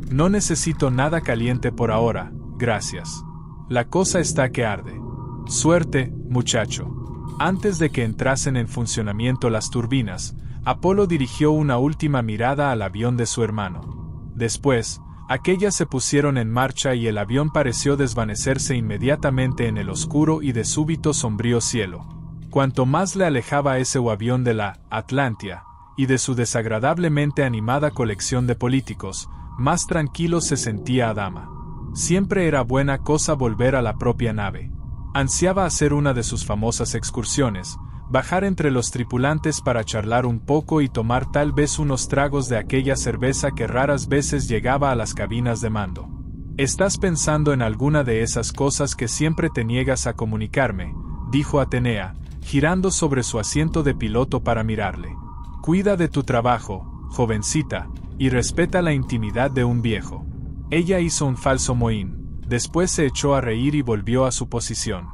No necesito nada caliente por ahora, gracias. La cosa está que arde. Suerte, muchacho. Antes de que entrasen en funcionamiento las turbinas, Apolo dirigió una última mirada al avión de su hermano. Después, aquellas se pusieron en marcha y el avión pareció desvanecerse inmediatamente en el oscuro y de súbito sombrío cielo. Cuanto más le alejaba ese avión de la Atlantia, y de su desagradablemente animada colección de políticos, más tranquilo se sentía Adama. Siempre era buena cosa volver a la propia nave. Ansiaba hacer una de sus famosas excursiones, bajar entre los tripulantes para charlar un poco y tomar tal vez unos tragos de aquella cerveza que raras veces llegaba a las cabinas de mando. «¿Estás pensando en alguna de esas cosas que siempre te niegas a comunicarme?», dijo Atenea, girando sobre su asiento de piloto para mirarle. «Cuida de tu trabajo, jovencita, y respeta la intimidad de un viejo». Ella hizo un falso mohín. Después se echó a reír y volvió a su posición.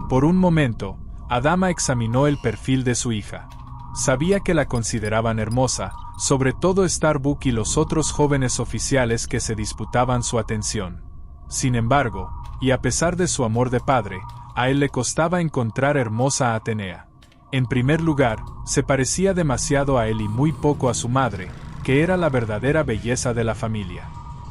Por un momento, Adama examinó el perfil de su hija. Sabía que la consideraban hermosa, sobre todo Starbuck y los otros jóvenes oficiales que se disputaban su atención. Sin embargo, y a pesar de su amor de padre, a él le costaba encontrar hermosa a Atenea. En primer lugar, se parecía demasiado a él y muy poco a su madre, que era la verdadera belleza de la familia.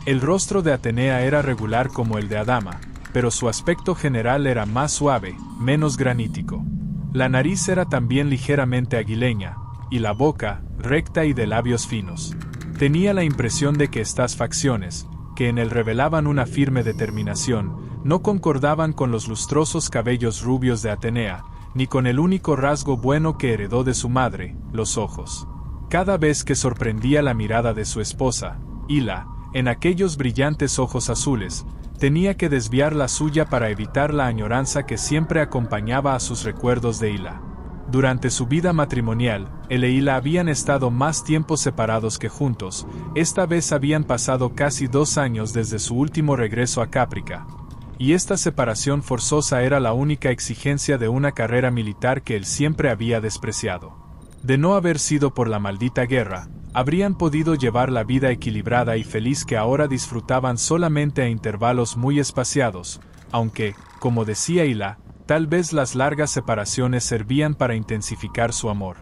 El rostro de Atenea era regular como el de Adama, pero su aspecto general era más suave, menos granítico. La nariz era también ligeramente aguileña, y la boca, recta y de labios finos. Tenía la impresión de que estas facciones, que en él revelaban una firme determinación, no concordaban con los lustrosos cabellos rubios de Atenea, ni con el único rasgo bueno que heredó de su madre, los ojos. Cada vez que sorprendía la mirada de su esposa, Hila, en aquellos brillantes ojos azules, tenía que desviar la suya para evitar la añoranza que siempre acompañaba a sus recuerdos de Hila. Durante su vida matrimonial, él e Hila habían estado más tiempo separados que juntos. Esta vez habían pasado casi 2 años desde su último regreso a Cáprica. Y esta separación forzosa era la única exigencia de una carrera militar que él siempre había despreciado. De no haber sido por la maldita guerra, habrían podido llevar la vida equilibrada y feliz que ahora disfrutaban solamente a intervalos muy espaciados, aunque, como decía Hila, tal vez las largas separaciones servían para intensificar su amor.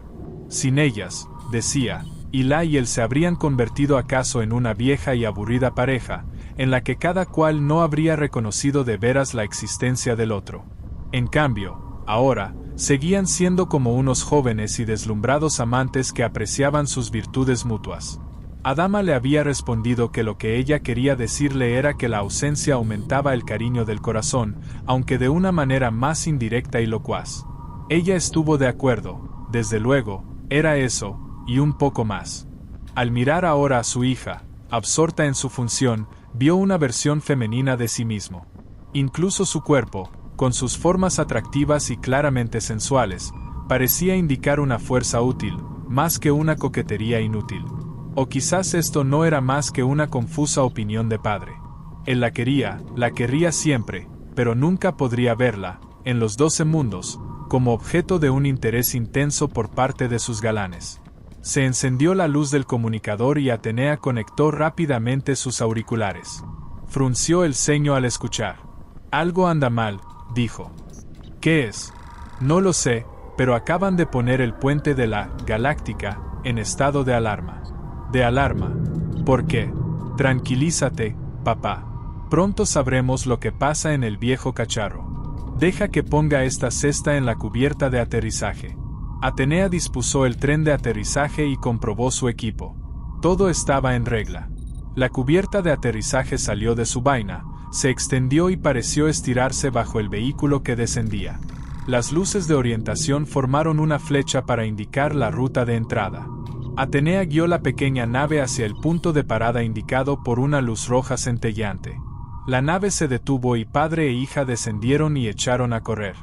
Sin ellas, decía, Hila y él se habrían convertido acaso en una vieja y aburrida pareja, en la que cada cual no habría reconocido de veras la existencia del otro. En cambio, ahora, seguían siendo como unos jóvenes y deslumbrados amantes que apreciaban sus virtudes mutuas. Adama le había respondido que lo que ella quería decirle era que la ausencia aumentaba el cariño del corazón, aunque de una manera más indirecta y locuaz. Ella estuvo de acuerdo, desde luego, era eso, y un poco más. Al mirar ahora a su hija, absorta en su función, vio una versión femenina de sí mismo. Incluso su cuerpo, con sus formas atractivas y claramente sensuales, parecía indicar una fuerza útil, más que una coquetería inútil. O quizás esto no era más que una confusa opinión de padre. Él la querría siempre, pero nunca podría verla, en los 12 mundos, como objeto de un interés intenso por parte de sus galanes. Se encendió la luz del comunicador y Atenea conectó rápidamente sus auriculares. Frunció el ceño al escuchar. Algo anda mal, dijo. ¿Qué es? No lo sé, pero acaban de poner el puente de la Galáctica en estado de alarma. ¿De alarma? ¿Por qué? Tranquilízate, papá. Pronto sabremos lo que pasa en el viejo cacharro. Deja que ponga esta cesta en la cubierta de aterrizaje. Atenea dispuso el tren de aterrizaje y comprobó su equipo. Todo estaba en regla. La cubierta de aterrizaje salió de su vaina, se extendió y pareció estirarse bajo el vehículo que descendía. Las luces de orientación formaron una flecha para indicar la ruta de entrada. Atenea guió la pequeña nave hacia el punto de parada indicado por una luz roja centelleante. La nave se detuvo y padre e hija descendieron y echaron a correr.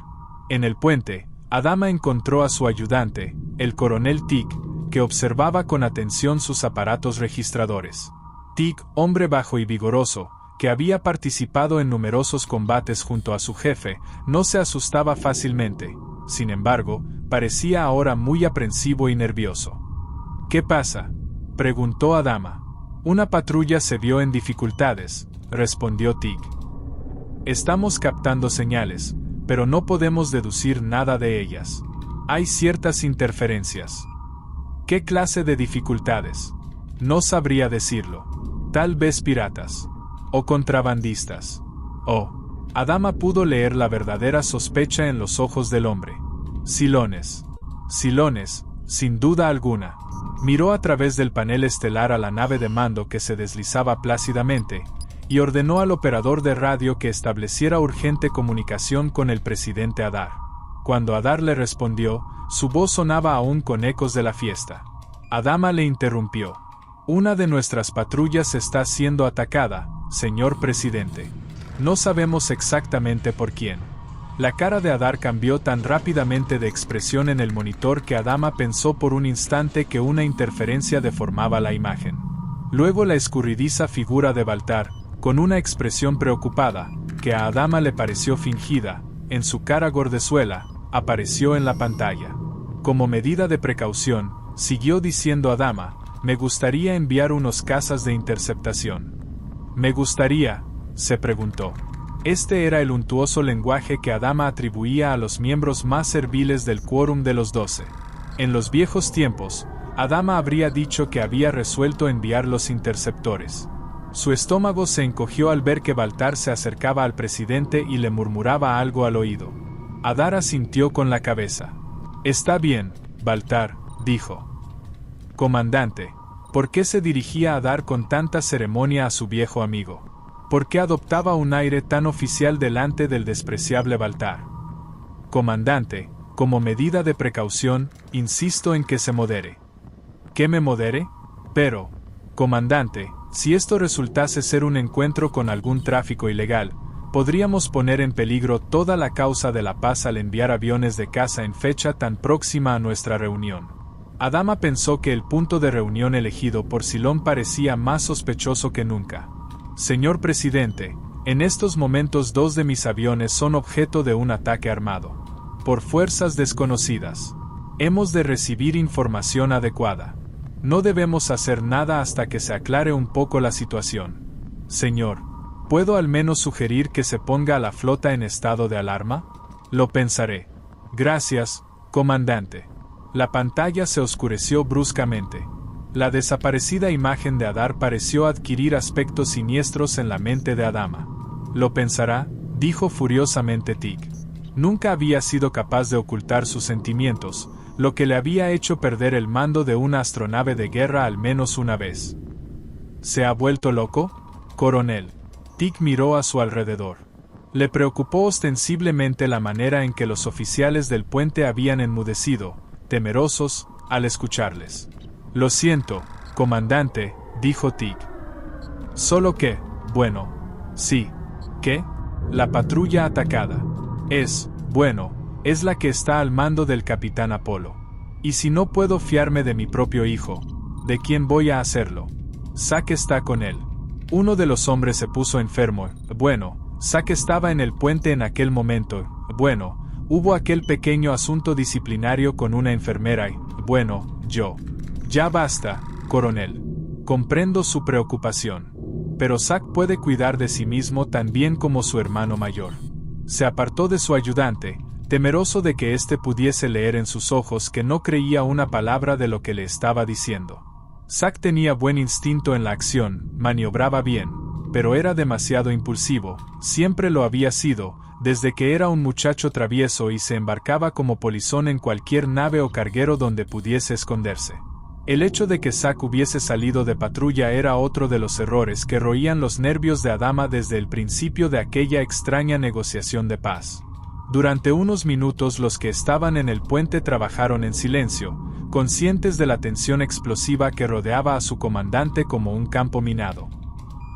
En el puente, Adama encontró a su ayudante, el coronel Tig, que observaba con atención sus aparatos registradores. Tig, hombre bajo y vigoroso, que había participado en numerosos combates junto a su jefe, no se asustaba fácilmente. Sin embargo, parecía ahora muy aprensivo y nervioso. ¿Qué pasa?, preguntó Adama. Una patrulla se vio en dificultades, respondió Tig. Estamos captando señales, pero no podemos deducir nada de ellas. Hay ciertas interferencias. ¿Qué clase de dificultades? No sabría decirlo. Tal vez piratas. O contrabandistas. Adama pudo leer la verdadera sospecha en los ojos del hombre. Silones. Silones, sin duda alguna. Miró a través del panel estelar a la nave de mando que se deslizaba plácidamente, y ordenó al operador de radio que estableciera urgente comunicación con el presidente Adar. Cuando Adar le respondió, su voz sonaba aún con ecos de la fiesta. Adama le interrumpió. Una de nuestras patrullas está siendo atacada, señor presidente. No sabemos exactamente por quién. La cara de Adar cambió tan rápidamente de expresión en el monitor que Adama pensó por un instante que una interferencia deformaba la imagen. Luego la escurridiza figura de Baltar, con una expresión preocupada, que a Adama le pareció fingida, en su cara gordezuela, apareció en la pantalla. Como medida de precaución, siguió diciendo Adama, me gustaría enviar unos cazas de interceptación. ¿Me gustaría?, se preguntó. Este era el untuoso lenguaje que Adama atribuía a los miembros más serviles del quórum de los 12. En los viejos tiempos, Adama habría dicho que había resuelto enviar los interceptores. Su estómago se encogió al ver que Baltar se acercaba al presidente y le murmuraba algo al oído. Adar asintió con la cabeza. «Está bien, Baltar», dijo. «Comandante, ¿por qué se dirigía Adar con tanta ceremonia a su viejo amigo? ¿Por qué adoptaba un aire tan oficial delante del despreciable Baltar? Comandante, como medida de precaución, insisto en que se modere». ¿Que me modere? Pero, comandante, si esto resultase ser un encuentro con algún tráfico ilegal, podríamos poner en peligro toda la causa de la paz al enviar aviones de caza en fecha tan próxima a nuestra reunión. Adama pensó que el punto de reunión elegido por Silón parecía más sospechoso que nunca. «Señor presidente, en estos momentos 2 de mis aviones son objeto de un ataque armado. Por fuerzas desconocidas. Hemos de recibir información adecuada. No debemos hacer nada hasta que se aclare un poco la situación. Señor, ¿puedo al menos sugerir que se ponga a la flota en estado de alarma? Lo pensaré. Gracias, comandante». La pantalla se oscureció bruscamente. La desaparecida imagen de Adar pareció adquirir aspectos siniestros en la mente de Adama. «Lo pensará», dijo furiosamente Tig. Nunca había sido capaz de ocultar sus sentimientos, lo que le había hecho perder el mando de una astronave de guerra al menos una vez. «¿Se ha vuelto loco, coronel?» Tig miró a su alrededor. Le preocupó ostensiblemente la manera en que los oficiales del puente habían enmudecido, temerosos, al escucharles. «Lo siento, comandante», dijo Tig. «Solo que, bueno, sí. ¿Qué? La patrulla atacada. Es la que está al mando del capitán Apolo. Y si no puedo fiarme de mi propio hijo, ¿de quién voy a hacerlo? Zack está con él. Uno de los hombres se puso enfermo. Zack estaba en el puente en aquel momento. Hubo aquel pequeño asunto disciplinario con una enfermera y, yo. Ya basta, coronel. Comprendo su preocupación. Pero Zack puede cuidar de sí mismo tan bien como su hermano mayor». Se apartó de su ayudante, temeroso de que éste pudiese leer en sus ojos que no creía una palabra de lo que le estaba diciendo. Zack tenía buen instinto en la acción, maniobraba bien, pero era demasiado impulsivo, siempre lo había sido, desde que era un muchacho travieso y se embarcaba como polizón en cualquier nave o carguero donde pudiese esconderse. El hecho de que Zack hubiese salido de patrulla era otro de los errores que roían los nervios de Adama desde el principio de aquella extraña negociación de paz. Durante unos minutos los que estaban en el puente trabajaron en silencio, conscientes de la tensión explosiva que rodeaba a su comandante como un campo minado.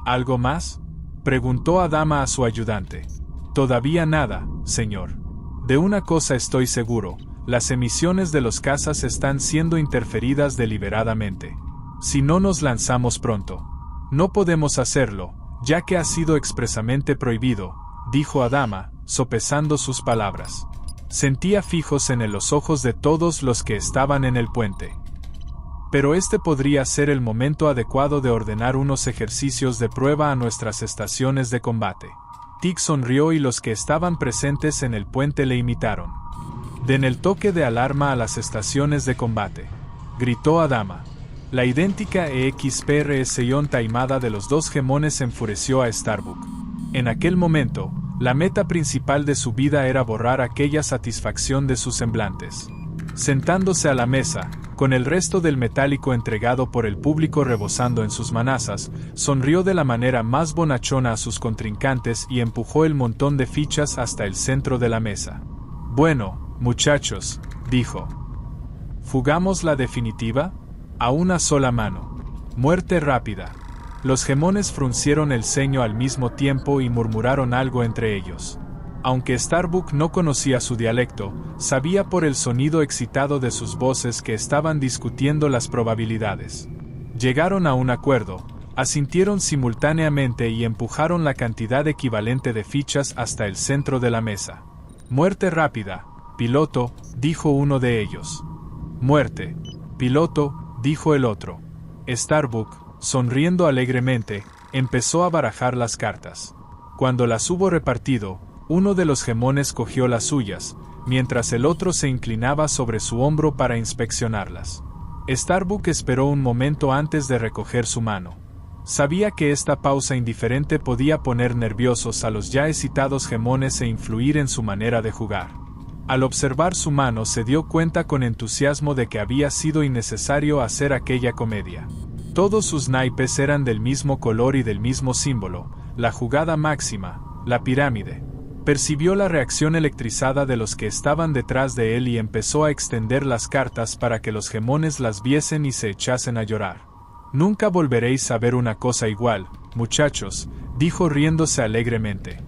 «¿Algo más?», preguntó Adama a su ayudante. «Todavía nada, señor. De una cosa estoy seguro, las emisiones de los cazas están siendo interferidas deliberadamente. Si no nos lanzamos pronto, no podemos hacerlo, ya que ha sido expresamente prohibido», dijo Adama, sopesando sus palabras. Sentía fijos en él los ojos de todos los que estaban en el puente. «Pero este podría ser el momento adecuado de ordenar unos ejercicios de prueba a nuestras estaciones de combate». Tig sonrió y los que estaban presentes en el puente le imitaron. «Den el toque de alarma a las estaciones de combate», gritó Adama. La idéntica EXPRS-ion taimada de los 2 gemones enfureció a Starbuck. En aquel momento, la meta principal de su vida era borrar aquella satisfacción de sus semblantes. Sentándose a la mesa, con el resto del metálico entregado por el público rebosando en sus manazas, sonrió de la manera más bonachona a sus contrincantes y empujó el montón de fichas hasta el centro de la mesa. «Bueno, muchachos», dijo. «¿Fugamos la definitiva? A una sola mano. Muerte rápida». Los gemones fruncieron el ceño al mismo tiempo y murmuraron algo entre ellos. Aunque Starbuck no conocía su dialecto, sabía por el sonido excitado de sus voces que estaban discutiendo las probabilidades. Llegaron a un acuerdo, asintieron simultáneamente y empujaron la cantidad equivalente de fichas hasta el centro de la mesa. «Muerte rápida, piloto», dijo uno de ellos. «Muerte, piloto», dijo el otro. Starbuck, sonriendo alegremente, empezó a barajar las cartas. Cuando las hubo repartido, uno de los gemones cogió las suyas, mientras el otro se inclinaba sobre su hombro para inspeccionarlas. Starbuck esperó un momento antes de recoger su mano. Sabía que esta pausa indiferente podía poner nerviosos a los ya excitados gemones e influir en su manera de jugar. Al observar su mano se dio cuenta con entusiasmo de que había sido innecesario hacer aquella comedia. Todos sus naipes eran del mismo color y del mismo símbolo, la jugada máxima, la pirámide. Percibió la reacción electrizada de los que estaban detrás de él y empezó a extender las cartas para que los gemones las viesen y se echasen a llorar. «Nunca volveréis a ver una cosa igual, muchachos», dijo riéndose alegremente.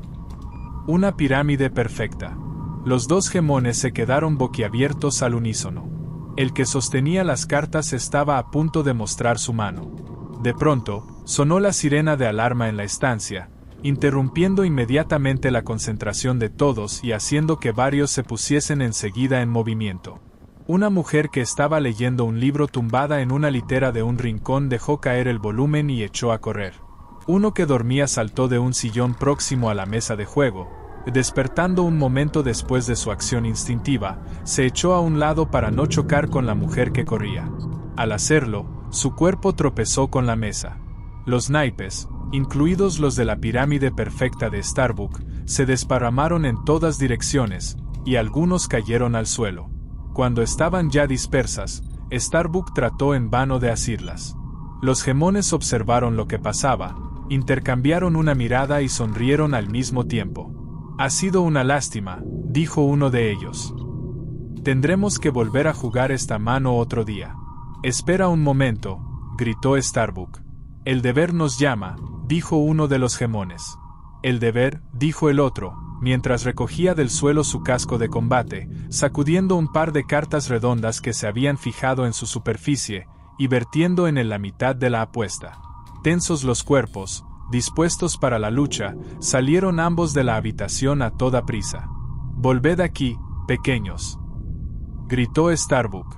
«Una pirámide perfecta». Los dos gemones se quedaron boquiabiertos al unísono. El que sostenía las cartas estaba a punto de mostrar su mano. De pronto, sonó la sirena de alarma en la estancia, interrumpiendo inmediatamente la concentración de todos y haciendo que varios se pusiesen enseguida en movimiento. Una mujer que estaba leyendo un libro tumbada en una litera de un rincón dejó caer el volumen y echó a correr. Uno que dormía saltó de un sillón próximo a la mesa de juego. Despertando un momento después de su acción instintiva, se echó a un lado para no chocar con la mujer que corría. Al hacerlo, su cuerpo tropezó con la mesa. Los naipes, incluidos los de la pirámide perfecta de Starbuck, se desparramaron en todas direcciones, y algunos cayeron al suelo. Cuando estaban ya dispersas, Starbuck trató en vano de asirlas. Los gemones observaron lo que pasaba, intercambiaron una mirada y sonrieron al mismo tiempo. «Ha sido una lástima», dijo uno de ellos. «Tendremos que volver a jugar esta mano otro día». «Espera un momento», gritó Starbuck. «El deber nos llama», dijo uno de los gemones. «El deber», dijo el otro, mientras recogía del suelo su casco de combate, sacudiendo un par de cartas redondas que se habían fijado en su superficie, y vertiendo en él la mitad de la apuesta. Tensos los cuerpos, dispuestos para la lucha, salieron ambos de la habitación a toda prisa. «Volved aquí, pequeños», gritó Starbuck.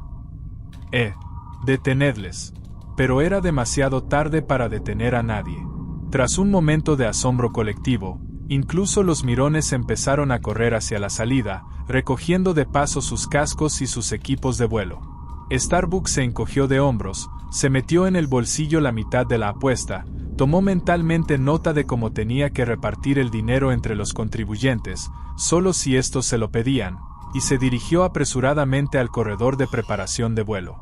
Detenedles». Pero era demasiado tarde para detener a nadie. Tras un momento de asombro colectivo, incluso los mirones empezaron a correr hacia la salida, recogiendo de paso sus cascos y sus equipos de vuelo. Starbuck se encogió de hombros, se metió en el bolsillo la mitad de la apuesta, tomó mentalmente nota de cómo tenía que repartir el dinero entre los contribuyentes, solo si estos se lo pedían, y se dirigió apresuradamente al corredor de preparación de vuelo.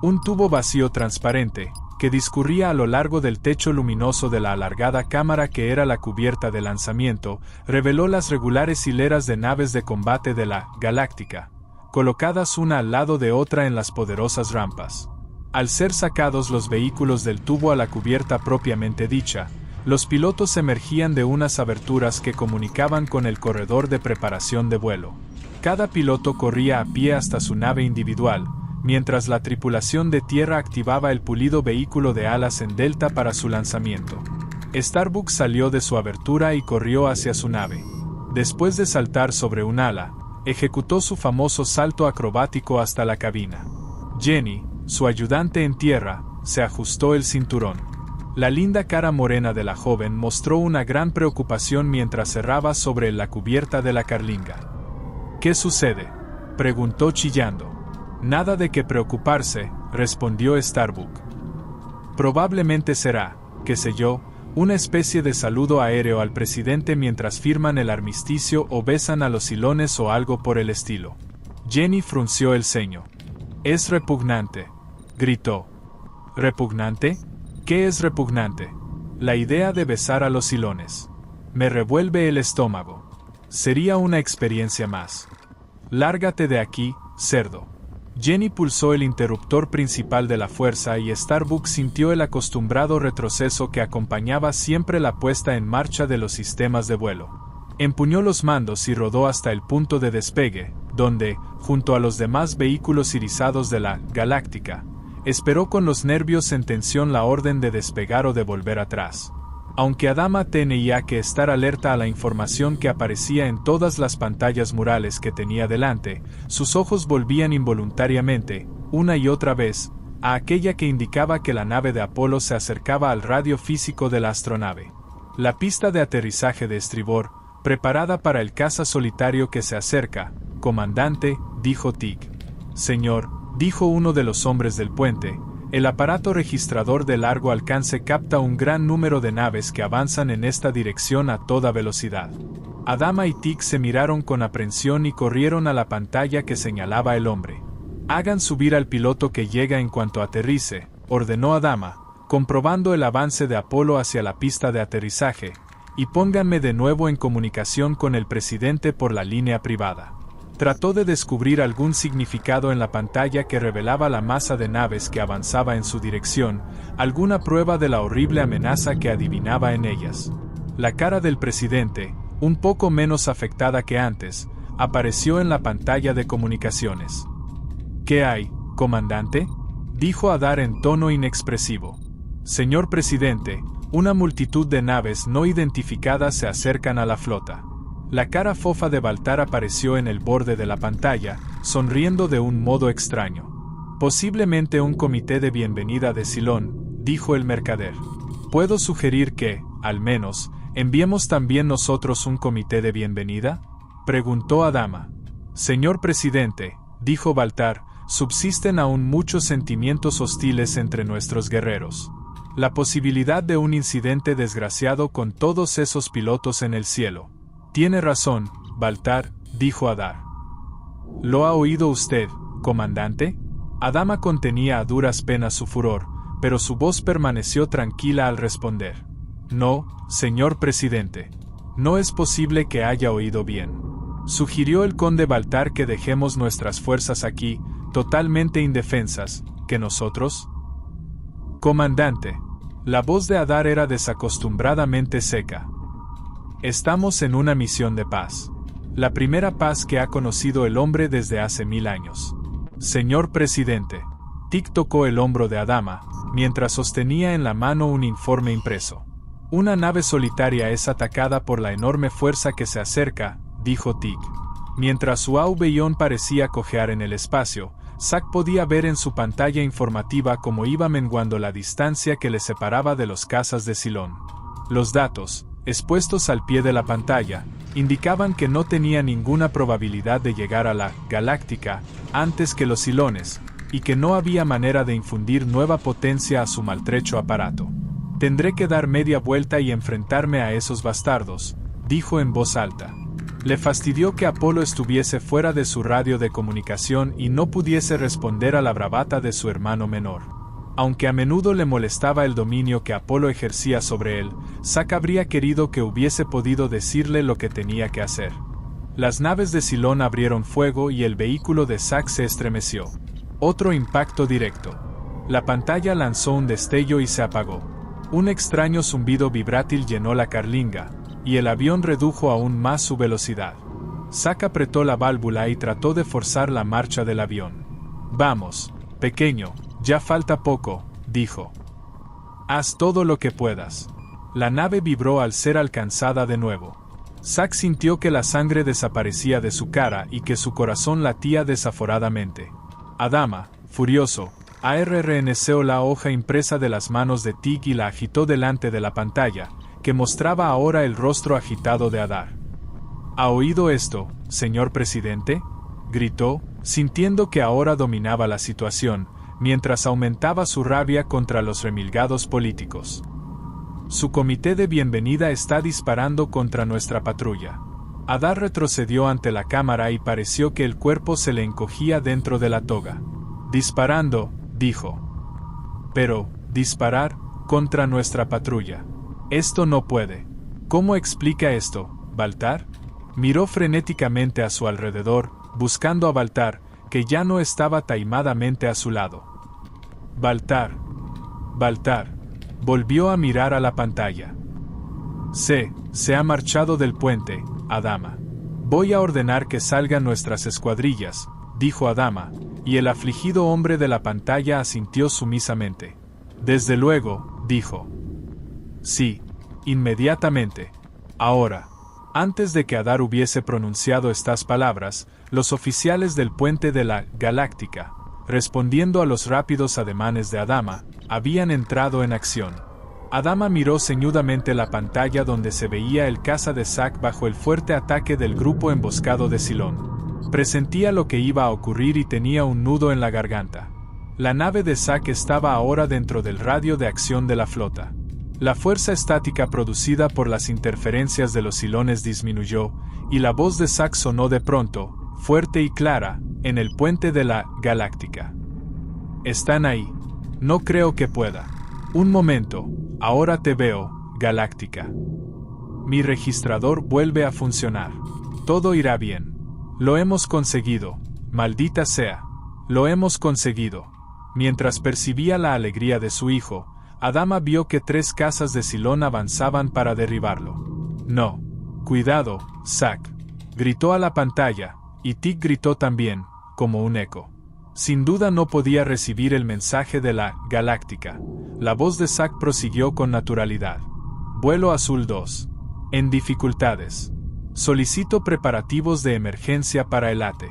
Un tubo vacío transparente, que discurría a lo largo del techo luminoso de la alargada cámara que era la cubierta de lanzamiento, reveló las regulares hileras de naves de combate de la Galáctica, colocadas una al lado de otra en las poderosas rampas. Al ser sacados los vehículos del tubo a la cubierta propiamente dicha, los pilotos emergían de unas aberturas que comunicaban con el corredor de preparación de vuelo. Cada piloto corría a pie hasta su nave individual, mientras la tripulación de tierra activaba el pulido vehículo de alas en delta para su lanzamiento. Starbuck salió de su abertura y corrió hacia su nave. Después de saltar sobre un ala, ejecutó su famoso salto acrobático hasta la cabina. Jenny, su ayudante en tierra, se ajustó el cinturón. La linda cara morena de la joven mostró una gran preocupación mientras cerraba sobre la cubierta de la carlinga. «¿Qué sucede?», preguntó chillando. «Nada de qué preocuparse», respondió Starbuck. «Probablemente será, qué sé yo, una especie de saludo aéreo al presidente mientras firman el armisticio o besan a los hilones o algo por el estilo». Jenny frunció el ceño. «Es repugnante», gritó. «¿Repugnante? ¿Qué es repugnante?» «La idea de besar a los hilones. Me revuelve el estómago. Sería una experiencia más. Lárgate de aquí, cerdo». Jenny pulsó el interruptor principal de la fuerza y Starbuck sintió el acostumbrado retroceso que acompañaba siempre la puesta en marcha de los sistemas de vuelo. Empuñó los mandos y rodó hasta el punto de despegue, donde, junto a los demás vehículos irisados de la Galáctica, esperó con los nervios en tensión la orden de despegar o de volver atrás. Aunque Adama tenía que estar alerta a la información que aparecía en todas las pantallas murales que tenía delante, sus ojos volvían involuntariamente, una y otra vez, a aquella que indicaba que la nave de Apolo se acercaba al radio físico de la astronave. La pista de aterrizaje de estribor, preparada para el caza solitario que se acerca, comandante, dijo Tig. Señor, dijo uno de los hombres del puente, el aparato registrador de largo alcance capta un gran número de naves que avanzan en esta dirección a toda velocidad. Adama y Tig se miraron con aprensión y corrieron a la pantalla que señalaba el hombre. Hagan subir al piloto que llega en cuanto aterrice, ordenó Adama, comprobando el avance de Apolo hacia la pista de aterrizaje, y pónganme de nuevo en comunicación con el presidente por la línea privada. Trató de descubrir algún significado en la pantalla que revelaba la masa de naves que avanzaba en su dirección, alguna prueba de la horrible amenaza que adivinaba en ellas. La cara del presidente, un poco menos afectada que antes, apareció en la pantalla de comunicaciones. ¿Qué hay, comandante?, dijo Adar en tono inexpresivo. Señor presidente, una multitud de naves no identificadas se acercan a la flota. La cara fofa de Baltar apareció en el borde de la pantalla, sonriendo de un modo extraño. Posiblemente un comité de bienvenida de Silón, dijo el mercader. ¿Puedo sugerir que, al menos, enviemos también nosotros un comité de bienvenida?, preguntó Adama. Señor presidente, dijo Baltar, subsisten aún muchos sentimientos hostiles entre nuestros guerreros. La posibilidad de un incidente desgraciado con todos esos pilotos en el cielo. Tiene razón, Baltar, dijo Adar. ¿Lo ha oído usted, comandante? Adama contenía a duras penas su furor, pero su voz permaneció tranquila al responder. No, señor presidente. No es posible que haya oído bien. Sugirió el conde Baltar que dejemos nuestras fuerzas aquí, totalmente indefensas, que nosotros. Comandante. La voz de Adar era desacostumbradamente seca. Estamos en una misión de paz. La primera paz que ha conocido el hombre desde hace 1000 años. Señor presidente. Tig tocó el hombro de Adama, mientras sostenía en la mano un informe impreso. Una nave solitaria es atacada por la enorme fuerza que se acerca, dijo Tig. Mientras su avión parecía cojear en el espacio, Zack podía ver en su pantalla informativa cómo iba menguando la distancia que le separaba de los cazas de Silón. Los datos, expuestos al pie de la pantalla, indicaban que no tenía ninguna probabilidad de llegar a la Galáctica antes que los Silones, y que no había manera de infundir nueva potencia a su maltrecho aparato. Tendré que dar media vuelta y enfrentarme a esos bastardos, dijo en voz alta. Le fastidió que Apolo estuviese fuera de su radio de comunicación y no pudiese responder a la bravata de su hermano menor. Aunque a menudo le molestaba el dominio que Apolo ejercía sobre él, Zack habría querido que hubiese podido decirle lo que tenía que hacer. Las naves de Silón abrieron fuego y el vehículo de Zack se estremeció. Otro impacto directo. La pantalla lanzó un destello y se apagó. Un extraño zumbido vibrátil llenó la carlinga, y el avión redujo aún más su velocidad. Zack apretó la válvula y trató de forzar la marcha del avión. Vamos, pequeño, ya falta poco, dijo. Haz todo lo que puedas. La nave vibró al ser alcanzada de nuevo. Zack sintió que la sangre desaparecía de su cara y que su corazón latía desaforadamente. Adama, furioso, arrnceó la hoja impresa de las manos de Tig y la agitó delante de la pantalla, que mostraba ahora el rostro agitado de Adar. ¿Ha oído esto, señor presidente?, gritó, sintiendo que ahora dominaba la situación, mientras aumentaba su rabia contra los remilgados políticos. Su comité de bienvenida está disparando contra nuestra patrulla. Adar retrocedió ante la cámara y pareció que el cuerpo se le encogía dentro de la toga. Disparando, dijo. Pero, disparar, contra nuestra patrulla. Esto no puede. ¿Cómo explica esto, Baltar? Miró frenéticamente a su alrededor, buscando a Baltar, que ya no estaba taimadamente a su lado. Baltar. Baltar. Volvió a mirar a la pantalla. Se ha marchado del puente, Adama. Voy a ordenar que salgan nuestras escuadrillas, dijo Adama, y el afligido hombre de la pantalla asintió sumisamente. Desde luego, dijo. Sí, inmediatamente. Ahora. Antes de que Adar hubiese pronunciado estas palabras, los oficiales del puente de la Galáctica, respondiendo a los rápidos ademanes de Adama, habían entrado en acción. Adama miró ceñudamente la pantalla donde se veía el caza de Zack bajo el fuerte ataque del grupo emboscado de Cylon. Presentía lo que iba a ocurrir y tenía un nudo en la garganta. La nave de Zack estaba ahora dentro del radio de acción de la flota. La fuerza estática producida por las interferencias de los Cylones disminuyó, y la voz de Zack sonó de pronto, fuerte y clara, en el puente de la Galáctica. «Están ahí. No creo que pueda. Un momento, ahora te veo, Galáctica. Mi registrador vuelve a funcionar. Todo irá bien. Lo hemos conseguido, maldita sea. Lo hemos conseguido». Mientras percibía la alegría de su hijo, Adama vio que 3 cazas de Cylon avanzaban para derribarlo. «No. Cuidado, Zack», gritó a la pantalla, y Tig gritó también, como un eco. Sin duda no podía recibir el mensaje de la Galáctica. La voz de Zack prosiguió con naturalidad. «Vuelo Azul 2. En dificultades. Solicito preparativos de emergencia para el ATE».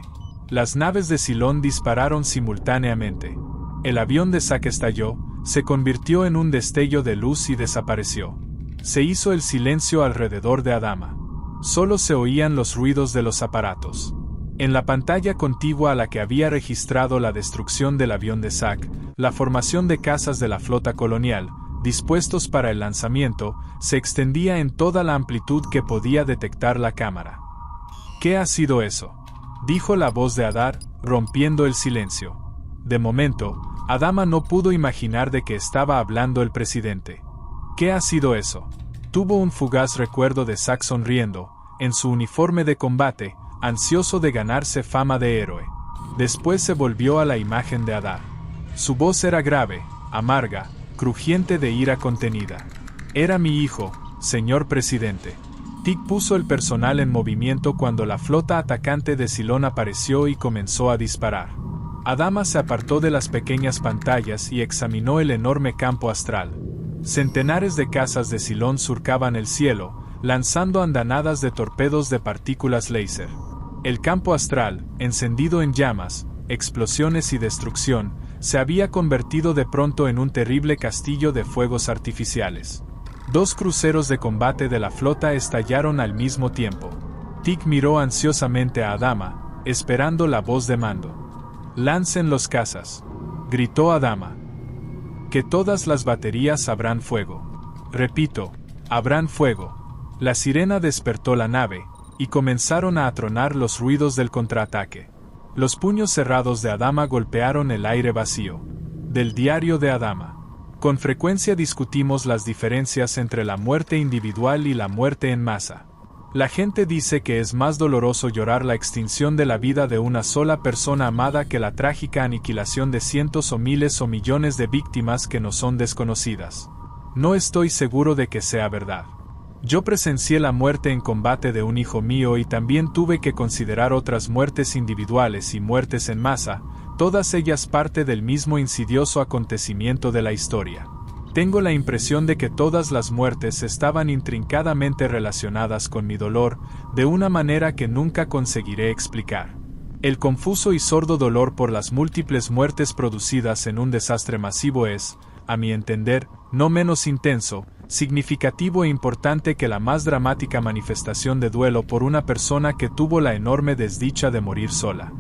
Las naves de Cylon dispararon simultáneamente. El avión de Zack estalló, se convirtió en un destello de luz y desapareció. Se hizo el silencio alrededor de Adama. Solo se oían los ruidos de los aparatos. En la pantalla contigua a la que había registrado la destrucción del avión de Zack, la formación de cazas de la flota colonial, dispuestos para el lanzamiento, se extendía en toda la amplitud que podía detectar la cámara. «¿Qué ha sido eso?», dijo la voz de Adar, rompiendo el silencio. De momento, Adama no pudo imaginar de qué estaba hablando el presidente. «¿Qué ha sido eso?». Tuvo un fugaz recuerdo de Zack sonriendo, en su uniforme de combate, ansioso de ganarse fama de héroe. Después se volvió a la imagen de Adar. Su voz era grave, amarga, crujiente de ira contenida. «Era mi hijo, señor presidente». Tig puso el personal en movimiento cuando la flota atacante de Cylon apareció y comenzó a disparar. Adama se apartó de las pequeñas pantallas y examinó el enorme campo astral. Centenares de cazas de Cylon surcaban el cielo, lanzando andanadas de torpedos de partículas láser. El campo astral, encendido en llamas, explosiones y destrucción, se había convertido de pronto en un terrible castillo de fuegos artificiales. 2 cruceros de combate de la flota estallaron al mismo tiempo. Tig miró ansiosamente a Adama, esperando la voz de mando. «Lancen los cazas», gritó Adama. «Que todas las baterías habrán fuego. Repito, habrán fuego». La sirena despertó la nave, y comenzaron a atronar los ruidos del contraataque. Los puños cerrados de Adama golpearon el aire vacío. Del diario de Adama. «Con frecuencia discutimos las diferencias entre la muerte individual y la muerte en masa. La gente dice que es más doloroso llorar la extinción de la vida de una sola persona amada que la trágica aniquilación de cientos o miles o millones de víctimas que no son desconocidas. No estoy seguro de que sea verdad. Yo presencié la muerte en combate de un hijo mío y también tuve que considerar otras muertes individuales y muertes en masa, todas ellas parte del mismo insidioso acontecimiento de la historia. Tengo la impresión de que todas las muertes estaban intrincadamente relacionadas con mi dolor, de una manera que nunca conseguiré explicar. El confuso y sordo dolor por las múltiples muertes producidas en un desastre masivo es, a mi entender, no menos intenso, significativo e importante que la más dramática manifestación de duelo por una persona que tuvo la enorme desdicha de morir sola.